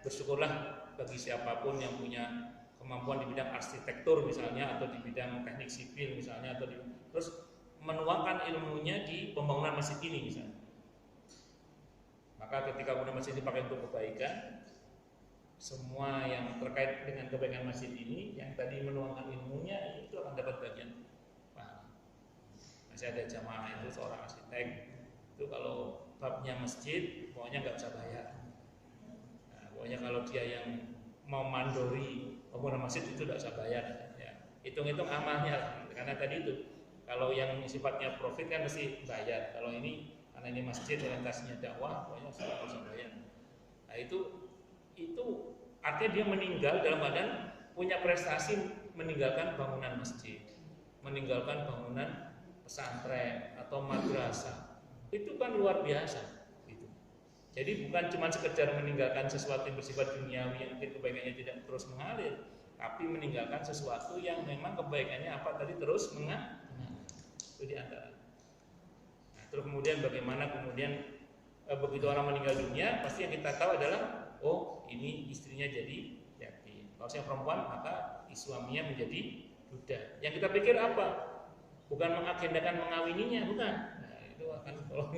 bersyukurlah bagi siapapun yang punya kemampuan di bidang arsitektur misalnya, atau di bidang teknik sipil misalnya, atau terus menuangkan ilmunya di pembangunan masjid ini misalnya. Maka ketika kemudian masjid dipakai untuk kebaikan, semua yang terkait dengan kebaikan masjid ini, yang tadi menuangkan ilmunya, itu akan dapat bagian pahala. Masih ada jamaah itu seorang arsitek, itu kalau babnya masjid, pokoknya nggak bisa bayar. Nah, pokoknya kalau dia yang mau mandori pembangunan masjid itu nggak bisa bayar. Ya, hitung-hitung amalnya, karena tadi itu kalau yang sifatnya profit kan mesti bayar. Kalau ini karena ini masjid orientasinya dakwah, pokoknya nggak bisa bayar. Nah itu artinya dia meninggal dalam keadaan punya prestasi, meninggalkan bangunan masjid, meninggalkan bangunan pesantren atau madrasah. Itu kan luar biasa gitu. Jadi bukan cuma sekedar meninggalkan sesuatu yang bersifat duniawi yang mungkin kebaikannya tidak terus mengalir, tapi meninggalkan sesuatu yang memang kebaikannya apa tadi terus mengalir. Itu di antara. Nah, Terus kemudian bagaimana kemudian begitu orang meninggal dunia, pasti yang kita tahu adalah oh ini istrinya jadi yatim. Kalau yang perempuan maka suaminya menjadi duda. Yang kita pikir apa? Bukan mengagendakan mengawininya, bukan. Nah, itu akan kalau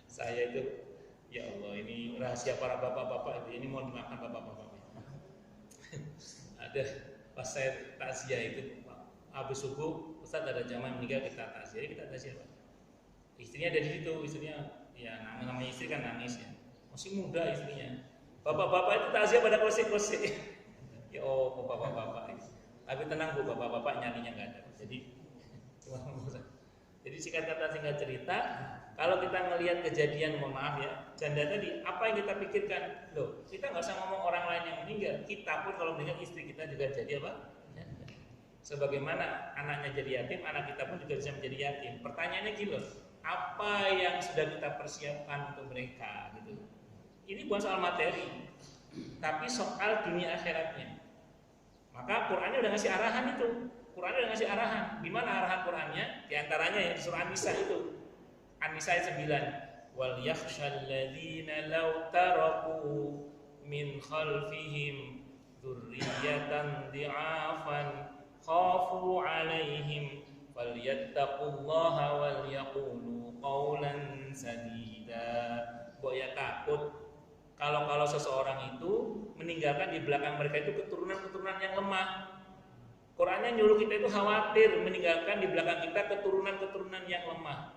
saya itu ya Allah, ini rahasia para bapak-bapak ini mohon dimaafkan bapak-bapak. Ada pas saya takziah itu habis subuh, Ustaz ada jamaah meninggal kita takziah, Pak. Istrinya ada di situ, istrinya ya namanya istri kan nangis ya. Masih muda istrinya. Bapak-bapak itu takziah pada kosek-kosek. Ya oh bapak-bapak. Tapi tenang Bu, bapak-bapak nyarinya enggak ada. Jadi singkat kata singkat cerita, kalau kita melihat kejadian, mohon maaf ya, janda tadi, apa yang kita pikirkan? Loh, kita nggak usah ngomong orang lain yang meninggal. Kita pun kalau meninggal istri kita juga jadi apa? Janda. Sebagaimana anaknya jadi yatim, anak kita pun juga bisa menjadi yatim. Pertanyaannya gini loh, apa yang sudah kita persiapkan untuk mereka? Gitu. Ini bukan soal materi, tapi soal dunia akhiratnya. Maka Qurannya udah ngasih arahan itu. Qurannya udah ngasih arahan. Di mana arahan Qurannya? Di antaranya yang di surah An-Nisa itu. An-Nisa 9. Wal yakhshal ladzina law taraku min khalfihim dzurriyyatan dhi'afan khafu 'alaihim falyattaqullaha wal yaqulu qawlan sadida. Boya takut kalau seseorang itu meninggalkan di belakang mereka itu keturunan-keturunan yang lemah. Qurannya nyuruh kita itu khawatir meninggalkan di belakang kita keturunan-keturunan yang lemah.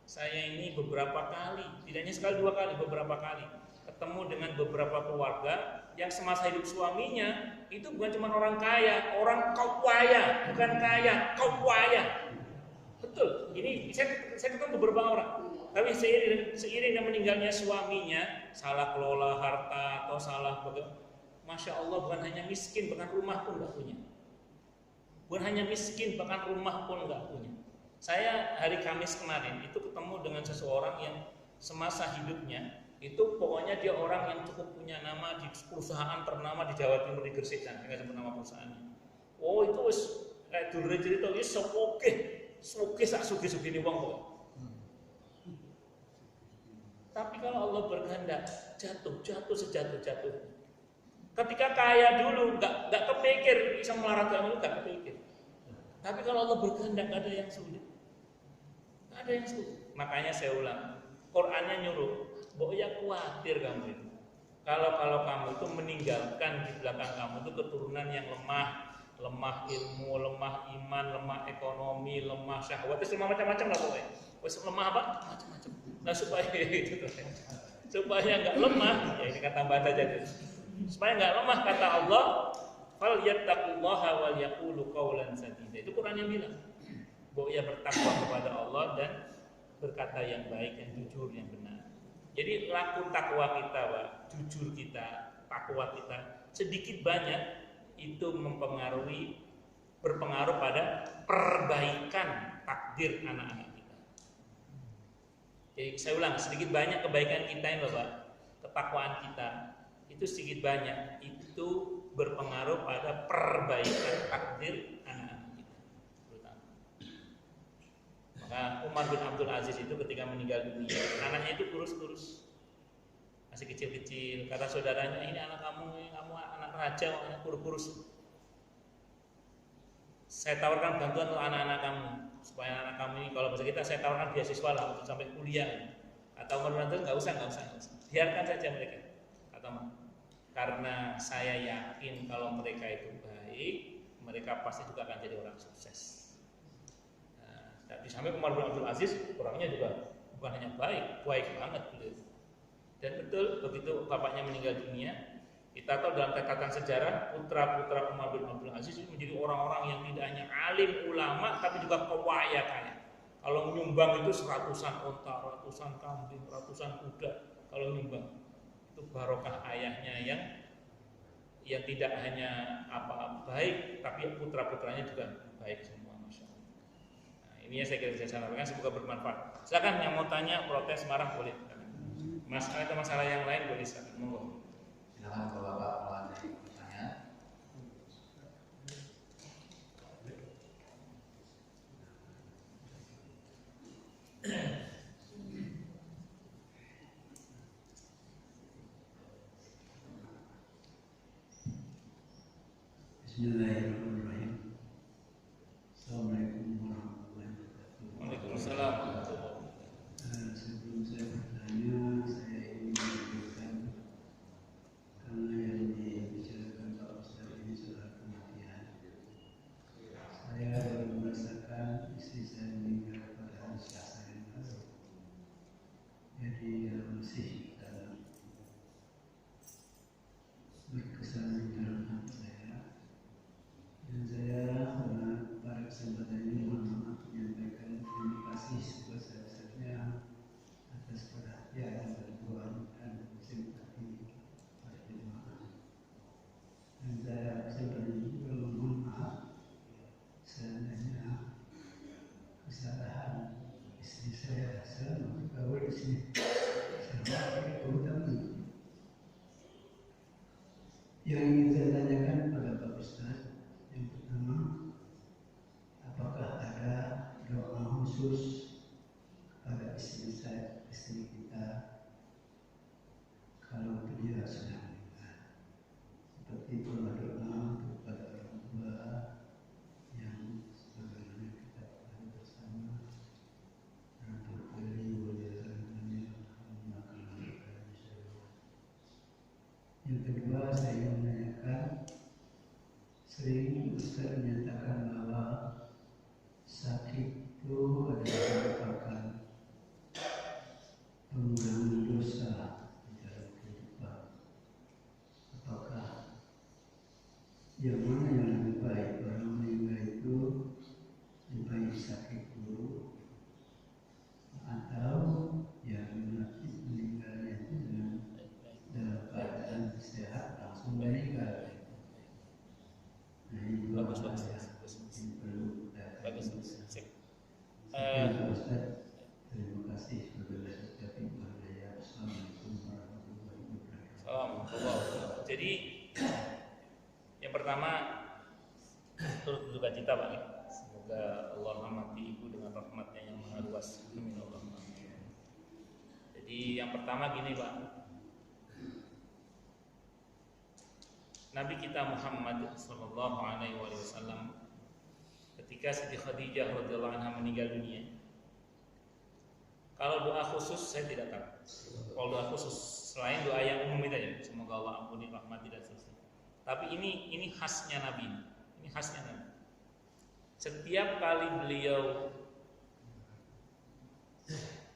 Saya ini beberapa kali, tidak hanya sekali dua kali, beberapa kali ketemu dengan beberapa keluarga yang semasa hidup suaminya itu bukan cuma orang kaya, orang kaya, bukan kaya, kaya. Betul. Ini saya ketemu beberapa orang. Tapi seiring dengan meninggalnya suaminya, salah kelola harta atau salah bagaimana, Masya Allah bukan hanya miskin, bahkan rumah pun nggak punya. Bukan hanya miskin, bahkan rumah pun nggak punya. Saya hari Kamis kemarin itu ketemu dengan seseorang yang semasa hidupnya itu pokoknya dia orang yang cukup punya nama di perusahaan ternama di Jawa Timur, di Gresik, dan nggak sebut nama perusahaannya. Oh itu kayak dulu cerita ini soke sak sugi ini wong kok. Tapi kalau Allah berkehendak jatuh sejatuh. Ketika kaya dulu nggak kepikir bisa melarat kamu, nggak kepikir. Tapi kalau Allah berkehendak nggak ada yang sulit. Nggak ada yang sulit. Makanya saya ulang, Qurannya nyuruh, ya khawatir kamu itu. Kalau kamu itu meninggalkan di belakang kamu itu keturunan yang lemah ilmu, lemah iman, lemah ekonomi, lemah syahwat, itu semua macam-macam lah pokoknya. Lemah apa? Macam-macam. Nah supaya itu, supaya nggak lemah, ya ini kata tambah aja deh. Supaya nggak lemah kata Allah, fal yattaqullaha wal yaqulu qawlan sadida. Itu Quran yang bilang. Bahwa ia bertakwa kepada Allah dan berkata yang baik, yang jujur, yang benar. Jadi laku takwa kita, Pak, jujur kita, takwa kita sedikit banyak itu berpengaruh pada perbaikan takdir anak-anak kita. Jadi saya ulang, sedikit banyak kebaikan kita ini, Bapak, ketakwaan kita itu sedikit banyak itu berpengaruh pada perbaikan takdir anak-anak kita. Maka Umar bin Abdul Aziz itu ketika meninggal dunia, anaknya itu kurus-kurus, masih kecil-kecil. Kata saudaranya, ini anak kamu anak raja, anak kurus-kurus. Saya tawarkan bantuan untuk anak-anak kamu, supaya anak kamu ini, kalau bahasa kita saya tawarkan beasiswa lah untuk sampai kuliah. Atau menurut nggak usah, biarkan saja mereka. Kata Umar, karena saya yakin kalau mereka itu baik, mereka pasti juga akan jadi orang sukses. Nah, di samping Umar bin Abdul Aziz, orangnya juga bukan hanya baik banget beliau. Dan betul begitu bapaknya meninggal dunia, kita tahu dalam catatan sejarah putra-putra Umar bin Abdul Aziz itu menjadi orang-orang yang tidak hanya alim ulama tapi juga kaya. Kalau menyumbang itu seratusan onta, ratusan kambing, ratusan kuda. Kalau menyumbang itu barokah ayahnya yang tidak hanya baik tapi putra-putranya juga baik semua, Masya Allah. Nah, ini yang saya kira bisa sampaikan, semoga bermanfaat. Silakan yang mau tanya, protes, marah boleh. Masalah atau masalah yang lain boleh silakan. Monggo. Silakan kalau Bapak mau ada pertanyaan. Bismillahirrahmanirrahim. Assalamualaikum warahmatullahi wabarakatuh. Waalaikumsalam. Sebelum saya bertanya, saya ingin menyampaikan karena yang dibicarakan Pak Ustaz ini soal kematian. Saya baru merasakan istri saya meninggal pada hari Selasa yang lalu. Jadi masih dalam berkesan di dalam hati saya. Dan saya pada kesempatan ini mohon maaf menyampaikan terima kasih sebesar-besarnya atas perhatian, bantuan dan simpati pada jemaah. Dan saya kesempatan ini juga mohon maaf seandainya kesalahan istri saya selama bergaul di sini saya terutama. Yang ingin saya tanyakan pada Pak Ustaz, yang pertama, apakah ada doa khusus kepada istri kita kalau beliau sudah meninggal? Seperti doa kepada orang tua yang sebagaimana kita ketahui bersama, untuk beliau yang kedua, saya ingin menanyakan, sering Ustaz menyatakan bahwa sakit itu adalah merupakan pengurangan dosa di dalam kehidupan. Apakah yang mana yang lebih baik? Orang meninggal itu lebih baik sakit dulu, atau yang meninggalnya itu dalam keadaan sehat langsung meninggal? Nah, ini Bagus. yang perlu Bagus. Ustaz. Terima kasih. Assalamualaikum warahmatullahi wabarakatuh. Salam. Jadi yang pertama turut berduka cita Pak. Semoga Allah rahmati ibu dengan rahmatnya yang maha luas. Amin Allahumma amin. Jadi yang pertama gini Pak, Nabi kita Muhammad Sallallahu Alaihi Wasallam ketika Siti Khadijah radhiyallahu anha meninggal dunia, kalau doa khusus saya tidak tahu. Kalau doa khusus selain doa yang umum itu ya, semoga Allah ampuni, rahmati dan seterusnya. Tapi ini khasnya Nabi. Ini khasnya Nabi. Setiap kali beliau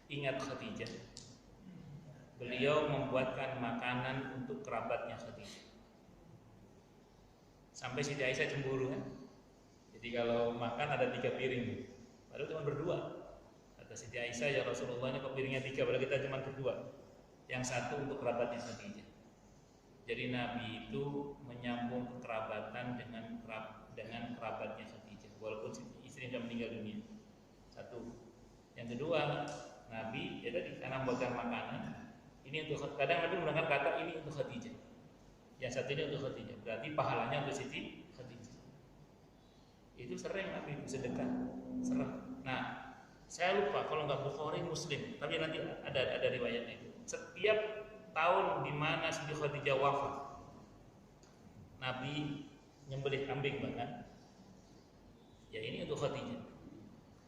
ingat Khadijah, beliau membuatkan makanan untuk kerabatnya Khadijah. Sampai Siti Aisyah cemburu kan. Jadi kalau makan ada 3 piring, padahal cuma berdua. Kata Siti Aisyah, ya Rasulullah, ini kok piringnya 3, padahal kita cuma berdua. Yang satu untuk kerabatnya Khadijah. Jadi Nabi itu menyambung kekerabatan dengan kerabatnya Khadijah, walaupun istri sudah meninggal dunia. Satu. Yang kedua, Nabi ya tadi karena membuatkan makanan. Ini untuk, kadang Nabi menggunakan kata ini untuk Khadijah. Yang satu ini untuk Khadijah, berarti pahalanya untuk Siti Khadijah. Itu sering Nabi sedekah, serah. Nah, saya lupa kalau nggak Bukhari Muslim, tapi nanti ada riwayatnya itu. Setiap tahun di mana Siti Khadijah wafat, Nabi nyembelih kambing bahkan. Ya ini untuk Khadijah.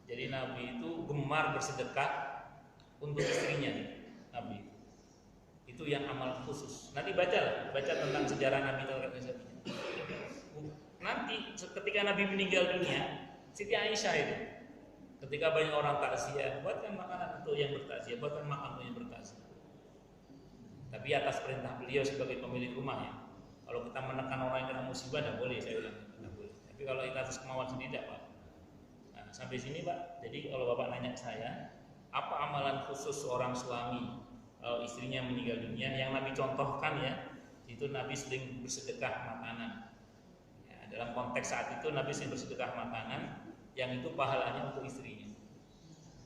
Jadi Nabi itu gemar bersedekah untuk istrinya, Nabi. Itu yang amal khusus. Nanti baca tentang sejarah Nabi terkait Khadijah. Nanti ketika Nabi meninggal dunia, Siti Aisyah itu, ketika banyak orang takziah, buatkan makanan untuk yang bertakziah, buatkan makan untuk yang bertakziah. Tapi atas perintah beliau sebagai pemilik rumah ya. Kalau kita menekan orang yang kena musibah, tidak boleh, saya ulang, tidak boleh. Tapi kalau itu atas kemauan sendiri, tidak Pak. Nah, sampai sini Pak. Jadi kalau Bapak nanya saya, apa amalan khusus seorang suami kalau istrinya meninggal dunia? Yang Nabi contohkan ya, itu Nabi sering bersedekah makanan. Dalam konteks saat itu Nabi sering bersedekah makanan yang itu pahalanya untuk istrinya.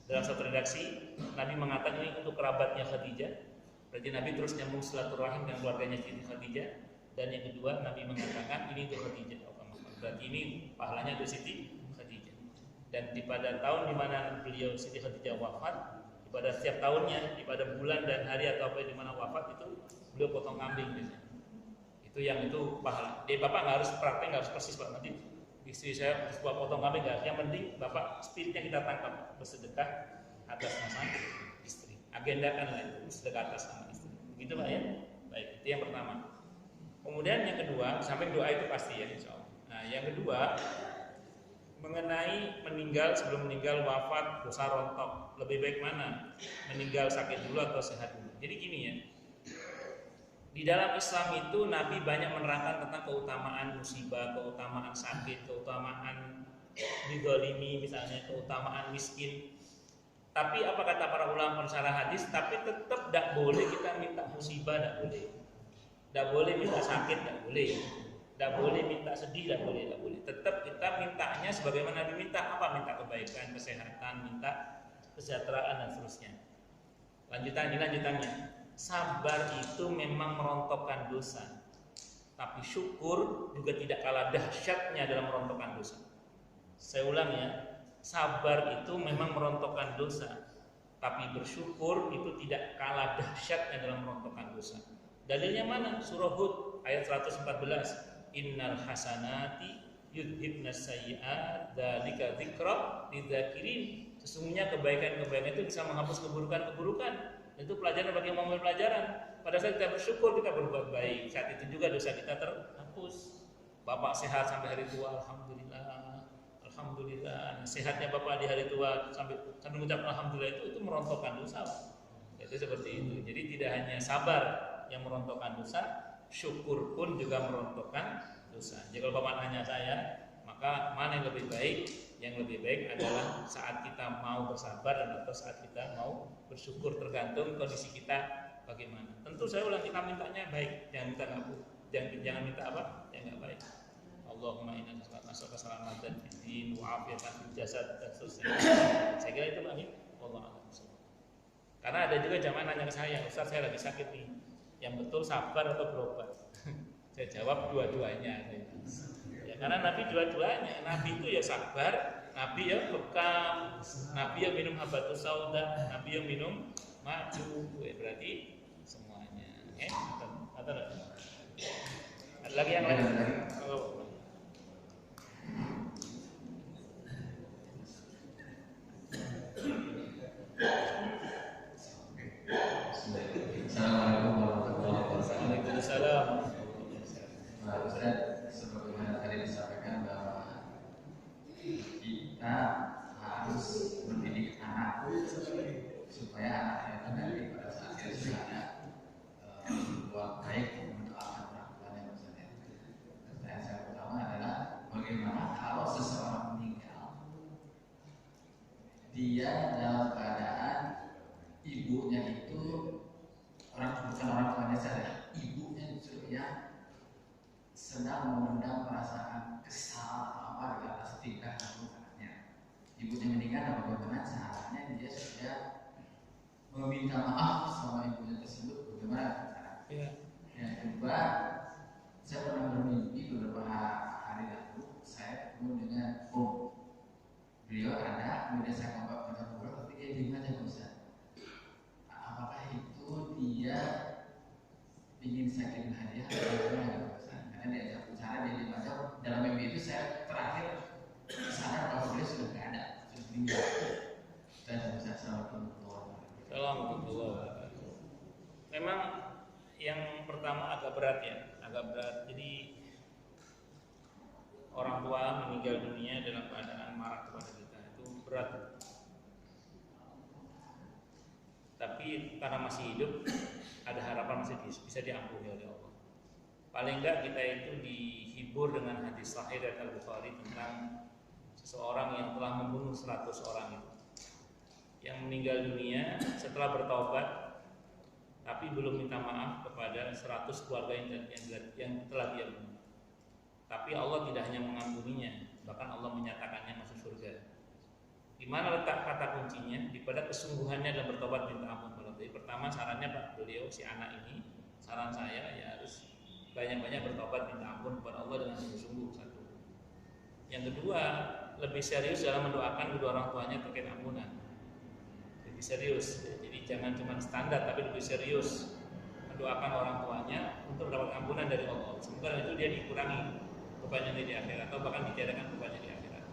Dalam satu redaksi Nabi mengatakan ini untuk kerabatnya Khadijah. Berarti Nabi terus nyambung silaturahim dengan keluarganya Siti Khadijah. Dan yang kedua Nabi mengatakan ini untuk Khadijah. Berarti ini pahalanya untuk Siti Khadijah. Dan pada tahun di mana beliau Siti Khadijah wafat, pada setiap tahunnya, pada bulan dan hari atau apa di mana wafat itu beliau potong kambing biasanya. Itu pahala. Jadi bapak nggak harus praktek, nggak harus persis pak. Nanti istri saya sebuah potong kambing nggak. Yang penting bapak spiritnya kita tangkap, bersedekah atas nama istri. Agendakan lah itu bersedekah atas nama istri. Begitu pak ya. Baik, itu yang pertama. Kemudian yang kedua, sampai doa itu pasti ya insya Allah. Nah yang kedua mengenai meninggal, sebelum meninggal, wafat, dosa rontok, lebih baik mana? Meninggal sakit dulu atau sehat dulu? Jadi gini ya, di dalam Islam itu Nabi banyak menerangkan tentang keutamaan musibah, keutamaan sakit, keutamaan digolimi misalnya, keutamaan miskin. Tapi apa kata para ulama pensyarah hadis? Tapi tetap tidak boleh kita minta musibah, tidak boleh. Tidak boleh minta sakit, tidak boleh. Tidak boleh minta sedih, tidak boleh. Tetap kita mintanya sebagaimana diminta. Apa? Minta kebaikan, kesehatan, minta kesejahteraan dan seterusnya. Lanjutannya. Sabar itu memang merontokkan dosa. Tapi syukur juga tidak kalah dahsyatnya dalam merontokkan dosa. Saya ulang ya. Sabar itu memang merontokkan dosa. Tapi bersyukur itu tidak kalah dahsyatnya dalam merontokkan dosa. Dalilnya mana? Surah Hud ayat 114. Innal hasanati yudhibnas sayyi'at dzalika dzikra lidzakirin. Sesungguhnya kebaikan-kebaikan itu bisa menghapus keburukan-keburukan. Itu pelajaran bagi yang mau pelajaran. Pada saat kita bersyukur kita berbuat baik, saat itu juga dosa kita terhapus. Bapak sehat sampai hari tua, alhamdulillah. Sehatnya bapak di hari tua sampai mengucap alhamdulillah itu merontokkan dosa. Itu seperti itu. Jadi tidak hanya sabar yang merontokkan dosa, syukur pun juga merontokkan dosa. Jadi kalau bapak nanya saya, maka mana yang lebih baik? Yang lebih baik adalah saat kita mau bersabar dan atau saat kita mau bersyukur, tergantung kondisi kita bagaimana. Tentu saya ulang, kita mintanya baik, jangan minta ngabur, jangan minta apa yang nggak baik. Allahumma inna nas'aluka salamatan fid din wa afiatan fil jasad dan seterusnya. Saya kira itu Pak. Wallahu a'lam. Karena ada juga jamaah nanya ke saya, Ustaz saya lagi sakit nih, yang betul sabar atau berobat? Saya jawab dua-duanya. Ya, karena Nabi dua-duanya. Nabi itu ya sabar, Nabi yang bekam, Nabi yang minum habatus sauda, Nabi yang minum madu. Berarti semuanya. Ada lagi yang lain? Assalamualaikum warahmatullahi wabarakatuh. Waalaikumsalam. Pak Ustaz, sebagaimana tadi disampaikan bahwa kita harus mendidik anak supaya anaknya itu nanti pada saat dia sudah ada berbuat baik mendoakan orang tuanya misalnya. Pertanyaan saya pertama adalah bagaimana kalau seseorang meninggal, dia dalam keadaan ibunya itu bukan orang tuanya saja, ibunya justru yang sedang memendam perasaan kesal atau apa di atas tingkah laku anaknya. Ibunya meninggal, bagaimana caranya dia sudah meminta maaf sama ibunya tersebut? Bagaimana caranya? Yang kedua, saya pernah bermimpi beberapa hari lalu saya ketemu dengan beliau ada, kemudian saya kompak ngobrol, tapi dia diam aja Ustaz. Apakah itu dia ingin saya kirim hadiah atau bagaimana? Karena diajak bicara dia diam aja. Dalam mimpi itu saya terakhir sadar bahwa beliau sudah tidak ada, sudah meninggal. Dan saya Assalamualaikum. Memang yang pertama agak berat ya, Jadi orang tua meninggal dunia dalam keadaan marah kepada kita itu berat. Tapi karena masih hidup, ada harapan masih bisa diampuni oleh Allah. Paling enggak kita itu dihibur dengan hadis sahih dari Al-Bukhari tentang seseorang yang telah membunuh 100 orang itu, yang meninggal dunia setelah bertaubat, tapi belum minta maaf kepada 100 keluarga yang telah dia bunuh. Tapi Allah tidak hanya mengampuninya, bahkan Allah menyatakannya masuk surga. Di mana letak kata kuncinya? Di pada kesungguhannya dalam bertobat minta ampun kepada Allah. Jadi pertama sarannya Pak beliau si anak ini, saran saya ya harus banyak-banyak bertobat minta ampun kepada Allah dengan sungguh-sungguh satu. Yang kedua, lebih serius dalam mendoakan kedua orang tuanya terkait ampunan. Lebih serius. Jadi jangan cuma standar tapi lebih serius mendoakan orang tuanya untuk mendapat ampunan dari Allah. Semoga itu dia dikurangi bebannya di akhirat atau bahkan ditiadakan bebannya di akhirat.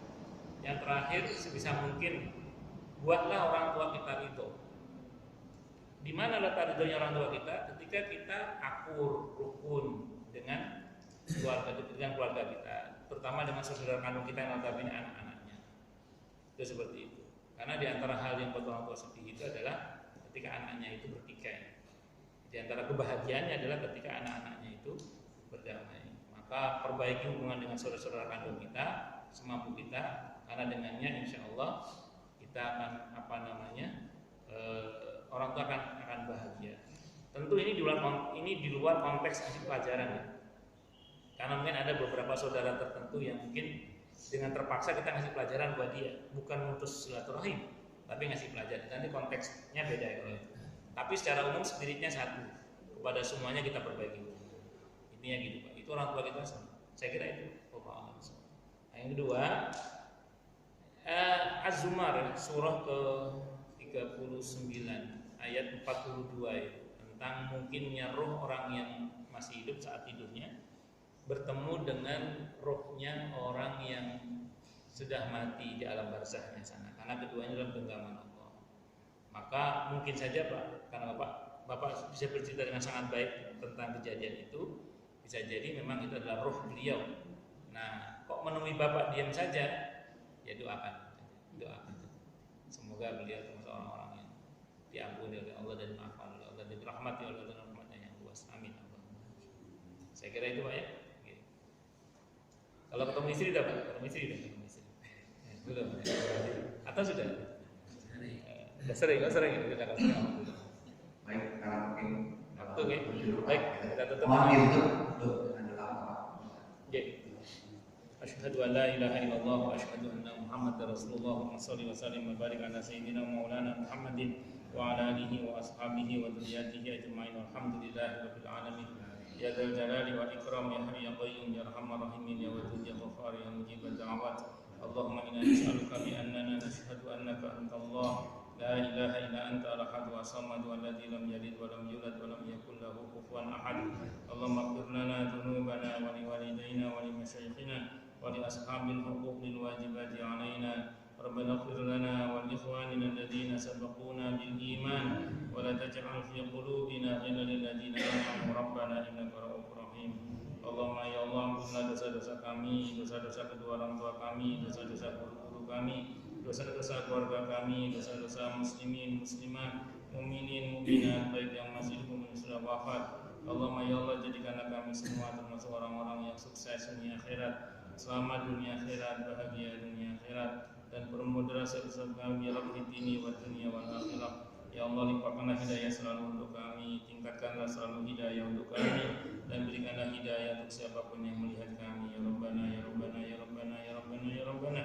Yang terakhir, sebisa mungkin buatlah orang tua kita ridho. Di mana letak ridhonya orang tua kita? Ketika kita akur, rukun dengan keluarga kita, terutama dengan saudara kandung kita yang notabene anak-anaknya. Itu seperti itu. Karena di antara hal yang buat orang tua sedih itu adalah ketika anaknya itu bertikai. Di antara kebahagiaannya adalah ketika anak-anaknya itu berdamai. Maka perbaiki hubungan dengan saudara-saudara kandung kita semampu kita, karena dengannya insya Allah kita akan orang tua akan bahagia. Tentu ini di luar konteks kasih pelajaran ya. Karena mungkin ada beberapa saudara tertentu yang mungkin dengan terpaksa kita ngasih pelajaran buat dia, bukan memutus silaturahim, tapi ngasih pelajaran. Nanti konteksnya beda ya kalau itu. Tapi secara umum spiritnya satu, kepada semuanya kita perbaiki. Intinya gitu Pak. Itu orang tua kita sama. Saya kira itu. Nah, yang kedua, Az-Zumar surah ke-39 ayat 42 itu tentang mungkinnya roh orang yang masih hidup saat tidurnya bertemu dengan rohnya orang yang sudah mati di alam barzahnya sana, karena keduanya dalam genggaman Allah. Maka mungkin saja Pak, karena Bapak bisa bercerita dengan sangat baik tentang kejadian itu, bisa jadi memang itu adalah roh beliau. Nah, kok menemui Bapak diam saja? Ya doakan. Semoga beliau termasuk orang-orang yang diampuni oleh Allah dan dimaafkan oleh Allah dan dirahmati oleh Allah dan rahmatnya yang luas. Amin. Saya kira itu Pak ya. Kalau ketemu istri dapat, belum? Atau sudah? Sering. Baik, karena mungkin Oke. Baik, kita tutup. Asyhadu an la ilaha illallah wa asyhadu anna Muhammadar Rasulullah. Shalli wa sallim wa barik ala sayyidina Maulana Muhammadin wa ala alihi wa ashabihi wa dzurriyyatihi ajma'in. Alhamdulillahirabbil alamin. Ya dzal jalali wal ikram ya hayy ya qayyum ya arhamar rahimin ya wadud ya ghaffar ya mujibad da'awat. Allahumma inna nas'aluka bi annana nashhadu annaka antallah la ilaha illa anta al-ahad wa samad alladzi lam yalid wa lam yulad wa lam yakul lahu kufuwan ahad. Allahumma ighfir lana dhunubana wa li walidayna wa li masyayikhina wa li ashabil huquqil wajibati 'alaina. ربنا اغفر لنا ولإخواننا الذين سبقونا بالإيمان ولا تجعل في قلوبنا غلا للذين آمنوا ربنا إنك رؤوف رحيم. Allahumma ya Allah, ampunilah dosa-dosa kami, dosa-dosa kedua orang tua kami, dosa-dosa guru-guru kami, dosa-dosa keluarga kami, dosa-dosa muslimin, muslimat, mukminin, mukminat, baik yang masih hidup maupun sudah wafat. Allahumma ya Allah, jadikanlah kami semua termasuk orang-orang yang sukses dunia akhirat, selamat dunia akhirat, bahagia dunia akhirat, dan permudahlah dosa kami Rabbi dini wa dunia wal akhirah. Ya Allah, limpahkanlah hidayah selalu untuk kami, tingkatkanlah selalu hidayah untuk kami, dan berikanlah hidayah untuk siapapun yang melihat kami. Ya Rabbana ya Rabbana ya Rabbana ya Rabbana ya Rabbana.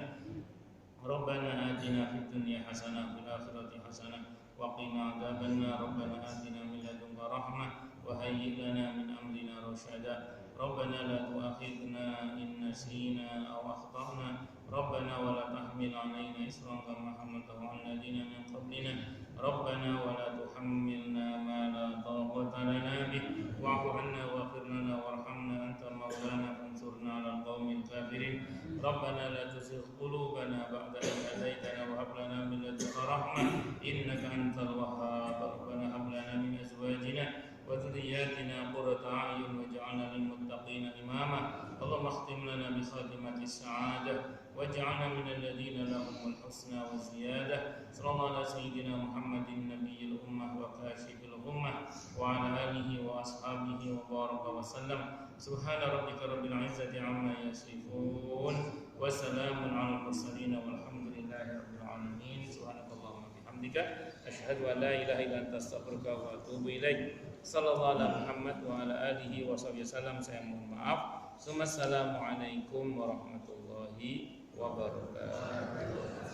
Rabbana atina fid dunya hasanah wa fil akhirati hasanah wa qina adzabannar. Rabbana atina min ladunka rahmah wa hayyi lana min amrina rasyada. Rabbana la tu'akhidna in nasina aw akhtana. Rabbana wa la tahmil 'alaina isran kama hamaltahu 'ala alladziina min qablina. Rabbana wa la tuhammilna ma la taqata lana bih wa'fu 'anna waghfir lana warhamna anta maulana fansurna 'alal qaumil kafirin. Rabbana la tuzigh qulubana ba'da idh hadaytana wa hab lana min ladunka rahmah innaka antal wahhab. Rabbana hab lana min azwajina wa dhurriyyatina qurrata a'yun waj'alna lil muttaqina imama. Allahumma khtim lana bi khatimati sa'adah waj'alna min alladhina lahumul husna wa ziyadah. Sallallahu ala sayyidina Muhammadin nabiyil ummah wa kashifil ummah wa ala alihi wa ashabihi wa baraka wa sallam. Subhana rabbika rabbil izzati amma yasifun wa salamun alal mursalin walhamdulillahi rabbil alamin. Subhanakallahumma bihamdika asyhadu an la ilaha illa anta astaghfiruka wa atubu ilaik. Sallallahu ala Muhammad wa ala alihi wa sahbihi wasallam. Saya mohon maaf. Assalamualaikum warahmatullahi wabarakatuh.